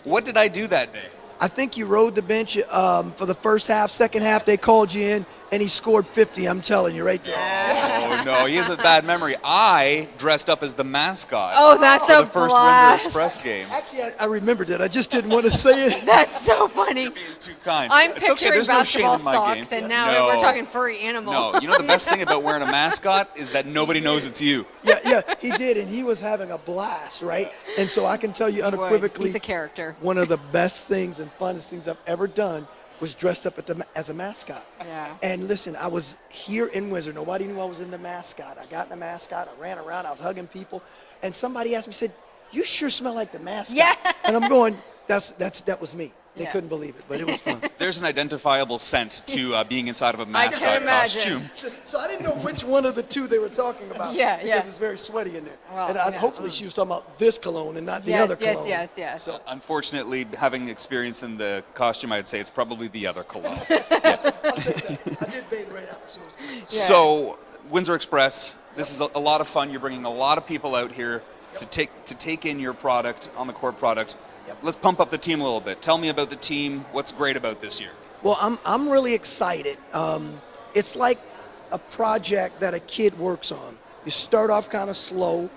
What did I do that day? I think you rode the bench for the first half. Second half, they called you in, and he scored 50. I'm telling you, right there. Oh, no, he has a bad memory. I dressed up as the mascot. Oh, that's for a the first blast. Windsor Express game. Actually, I remembered it. I just didn't want to say it. That's so funny. Too kind. I'm It's picturing okay, there's no shame basketball in my socks, game. and now No. we're talking furry animal. No, you know the best thing about wearing a mascot is that nobody knows it's you. Yeah, he did, and he was having a blast, right? And so I can tell you unequivocally, He's a character. one of the best things and funnest things I've ever done was dressed up as a mascot. Yeah. And listen, I was here in Windsor. Nobody knew I was in the mascot. I got in the mascot. I ran around. I was hugging people. And somebody asked me, said, you sure smell like the mascot. Yeah. And I'm going, that was me. They Yeah. couldn't believe it, but it was fun. There's an identifiable scent to being inside of a mascot can imagine. costume. So I didn't know which one of the two they were talking about. Yeah, because yeah. it's very sweaty in there. Well, and yeah. hopefully she was talking about this cologne and not the Yes, other cologne. yes. So unfortunately, having experience in the costume, I'd say it's probably the other cologne. I'll take that. I did bathe right after. So Windsor Express, this is a lot of fun. You're bringing a lot of people out here to take in your product on the core product. Let's pump up the team a little bit. Tell me about the team. What's great about this year? Well, I'm really excited. It's like a project that a kid works on. You start off kind of slow,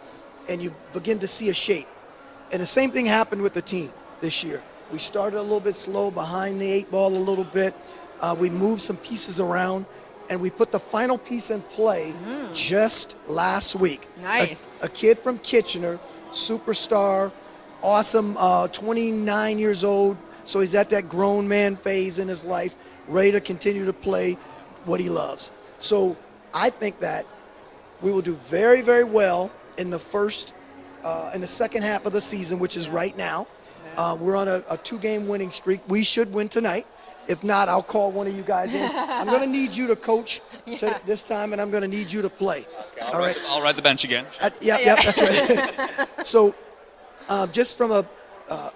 and you begin to see a shape. And the same thing happened with the team this year. We started a little bit slow, behind the 8 ball a little bit. We moved some pieces around, and we put the final piece in play just last week. Nice. A kid from Kitchener, superstar, awesome, 29 years old, so he's at that grown man phase in his life, ready to continue to play what he loves. So I think that we will do very, very well in the second half of the season, which is right now. We're on a 2-game winning streak. We should win tonight. If not, I'll call one of you guys in. I'm going to need you to coach this time, and I'm going to need you to play. Okay, I'll ride the bench again. Yeah, that's right. So just from a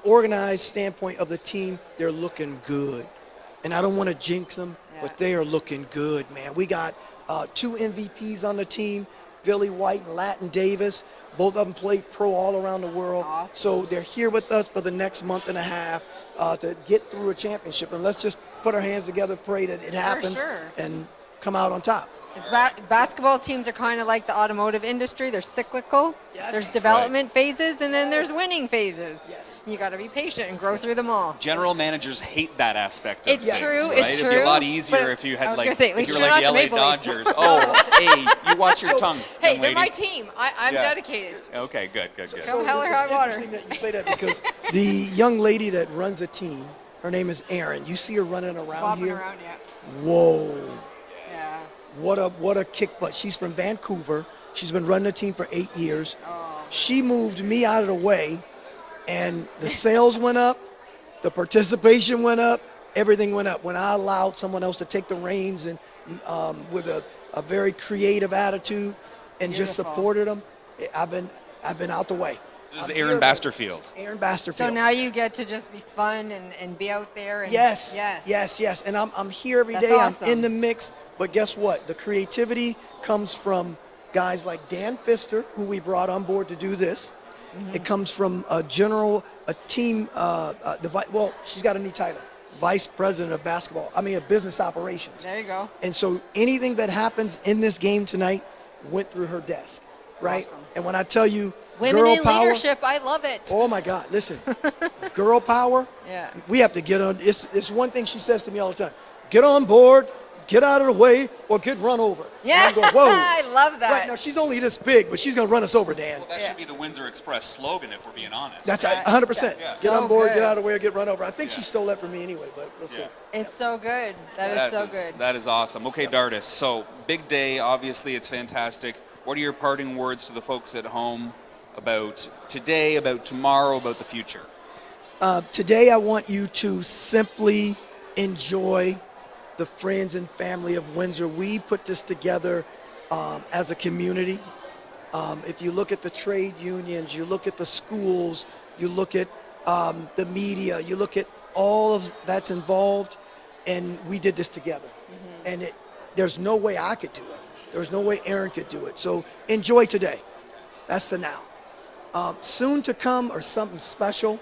organized standpoint of the team, they're looking good. And I don't want to jinx them, but they are looking good, man. We got 2 MVPs on the team, Billy White and Latin Davis. Both of them played pro all around the world. Awesome. So they're here with us for the next month and a half to get through a championship. And let's just put our hands together, pray that it happens, and come out on top. Basketball teams are kind of like the automotive industry. They're cyclical. Yes. There's development phases, and then there's winning phases. Yes. You got to be patient and grow through them all. General managers hate that aspect of It's things, true, right? it's It'd be a true, lot easier but if you I had was like gonna say, at if least you were you're like the not LA the Maple Leafs. Dodgers. Oh, hey, you watch your tongue. Hey, young they're my lady. team. I'm Yeah. dedicated. Okay, good. Come hell or high It's water. interesting that you say that because the young lady that runs the team, her name is Erin. You see her running around Bobbing here? around, yeah. Whoa. Yeah. What a kick butt. She's from Vancouver. She's been running the team for 8 years. Oh. She moved me out of the way, and the sales went up, the participation went up, everything went up when I allowed someone else to take the reins and with a very creative attitude and just Beautiful. supported them. I've been out the way. This is Aaron Basterfield. Aaron Basterfield. So now you get to just be fun and be out there. And Yes. Yes. Yes. And I'm here every That's day. awesome. I'm in the mix. But guess what? The creativity comes from guys like Dan Pfister, who we brought on board to do this. Mm-hmm. It comes from a team, she's got a new title, Vice President of Business Operations. There you go. And so anything that happens in this game tonight went through her desk, right? Awesome. And when I tell you Women girl in power, leadership, I love it. oh my God, listen, girl power, Yeah. we have to get on. It's one thing she says to me all the time: get on board, get out of the way, or get run over. Yeah. And I'm going, whoa. I love that. Right now, she's only this big, but she's going to run us over, Dan. Well, that should be the Windsor Express slogan, if we're being honest. That's 100%. Get so on board, good. get out of the way, or get run over. I think she stole that from me anyway, but we'll see. It's so good. That is so good. That is awesome. Okay, Dardis. So big day. Obviously, it's fantastic. What are your parting words to the folks at home about today, about tomorrow, about the future? Today, I want you to simply enjoy the friends and family of Windsor. We put this together as a community. If you look at the trade unions, you look at the schools, you look at the media, you look at all of that's involved, and we did this together. Mm-hmm. And there's no way I could do it. There's no way Aaron could do it. So enjoy today. That's the now. Soon to come or something special,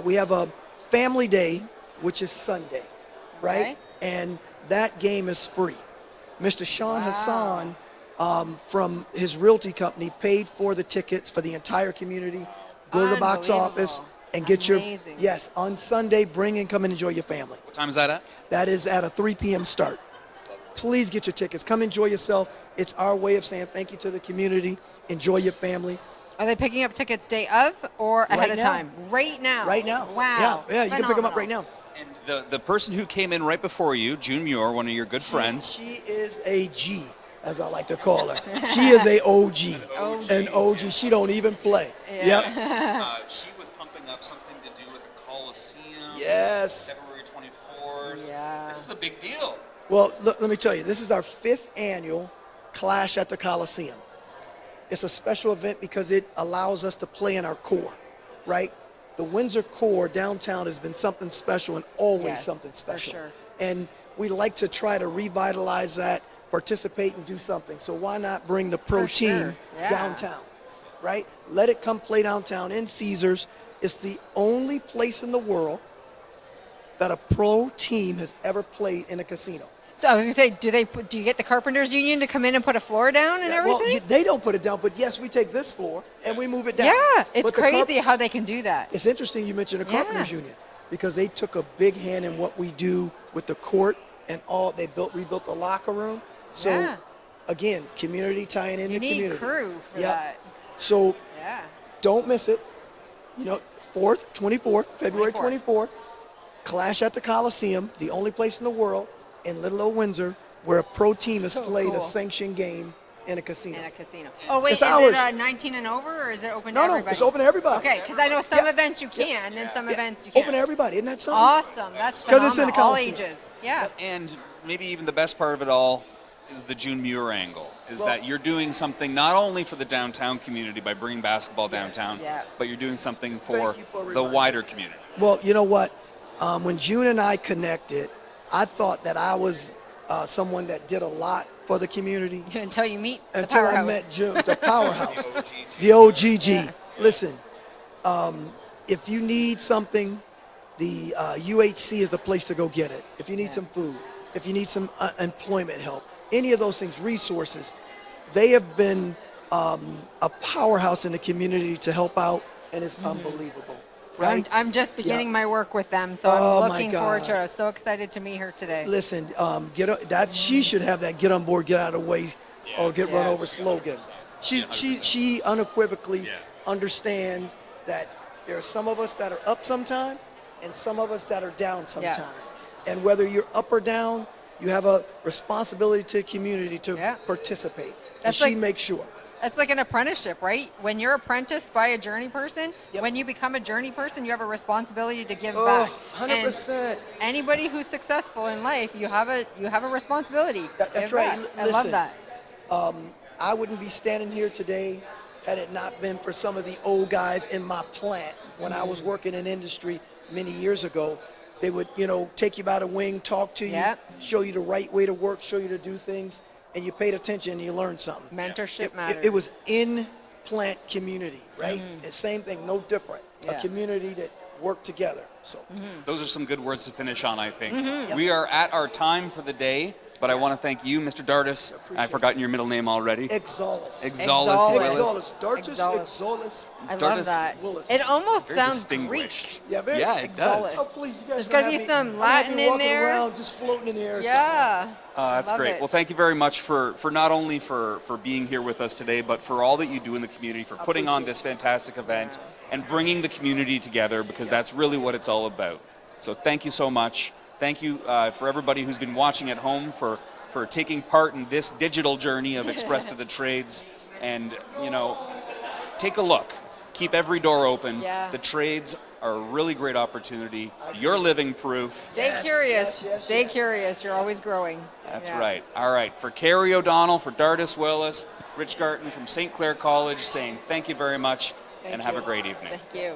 we have a family day, which is Sunday, right? Okay. And that game is free. Mr. Sean Hassan from his realty company paid for the tickets for the entire community. Go to the box office and get Amazing. yes, on Sunday, bring and come and enjoy your family. What time is that at? That is at a 3 p.m. start. Please get your tickets. Come enjoy yourself. It's our way of saying thank you to the community. Enjoy your family. Are they picking up tickets day of or ahead Right of now. time? Right now. Right now. Wow. Yeah, you can pick them up right now. And the person who came in right before you, June Muir, one of your good friends. She is a G, as I like to call her. She is a OG. An OG. She don't even play. Yeah. Yep. She was pumping up something to do with the Coliseum. Yes. February 24th. Yeah. This is a big deal. Well, let me tell you, this is our 5th annual Clash at the Coliseum. It's a special event because it allows us to play in our core, right? The Windsor core downtown has been something special and always something special. sure. And we like to try to revitalize that, participate and do something. So why not bring the pro For team sure. Yeah. downtown, right? Let it come play downtown in Caesars. It's the only place in the world that a pro team has ever played in a casino. So I was gonna say, do you get the carpenters union to come in and put a floor down and everything? Well, they don't put it down, but yes, we take this floor and we move it down. Yeah, it's But the crazy how they can do that. It's interesting you mentioned the carpenters union because they took a big hand in what we do with the court and all. They rebuilt the locker room. So again, community tying in the community. You need crew for that. So don't miss it. You know, 24th, February 24th, Clash at the Coliseum, the only place in the world in Little Old Windsor where a pro team has played a sanctioned game in a casino. Oh, wait, It's is ours. it 19 and over, or is it open to everybody? No, it's open to everybody. Okay, because I know some events you can, and some events you can't. Open to everybody. Isn't that something? Awesome. That's because it's in the phenomenal. All Coliseum. ages. Yeah. And maybe even the best part of it all is the June Muir angle, is that you're doing something not only for the downtown community by bringing basketball downtown, but you're doing something for the wider community. Well, you know what? When June and I connected, I thought that I was someone that did a lot for the community. Until you meet the Until powerhouse. I met June, the powerhouse, the OGG. Listen, if you need something, the UHC is the place to go get it. If you need some food, if you need some employment help, any of those things, resources, they have been a powerhouse in the community to help out, and it's unbelievable. Right? I'm just beginning my work with them, so I'm looking forward to it. I'm so excited to meet her today. Listen, she should have that get on board, get out of the way, or get run over slogan. She unequivocally understands that there are some of us that are up sometime and some of us that are down sometime. And whether you're up or down, you have a responsibility to the community to participate. And she makes sure. It's like an apprenticeship, right? When you're apprenticed by a journey person, when you become a journey person, you have a responsibility to give back. 100%. And anybody who's successful in life, you have a responsibility. That's Give right. back. I love that. I wouldn't be standing here today had it not been for some of the old guys in my plant when I was working in industry many years ago. They would, take you by the wing, talk to you, show you the right way to work, show you to do things. And you paid attention and you learned something. Mentorship matters. It was in plant community, right? The same thing, no different. A community that worked together. So those are some good words to finish on, I think. We are at our time for the day, but I want to thank you, Mr. Dardis. I've forgotten your middle name already. Exolus. Exolus Willis. Dardis Exolus. I love that. It almost sounds Greek. Yeah, very. Yeah, it does. Oh, please, you guys. There's got to be some Latin in there. Around, just floating in the air. Yeah. That's great. Well, thank you very much for not only for being here with us today, but for all that you do in the community, for putting on this fantastic event and bringing the community together, because that's really what it's all about. So thank you so much. Thank you for everybody who's been watching at home for taking part in this digital journey of Express to the Trades. And, take a look. Keep every door open. The Trades are a really great opportunity. You're living proof. Stay curious. Stay curious. You're always growing. That's right. All right. For Carrie O'Donnell, for Dardis Willis, Rich Garton from St. Clair College saying thank you very much and have a great evening. Thank you.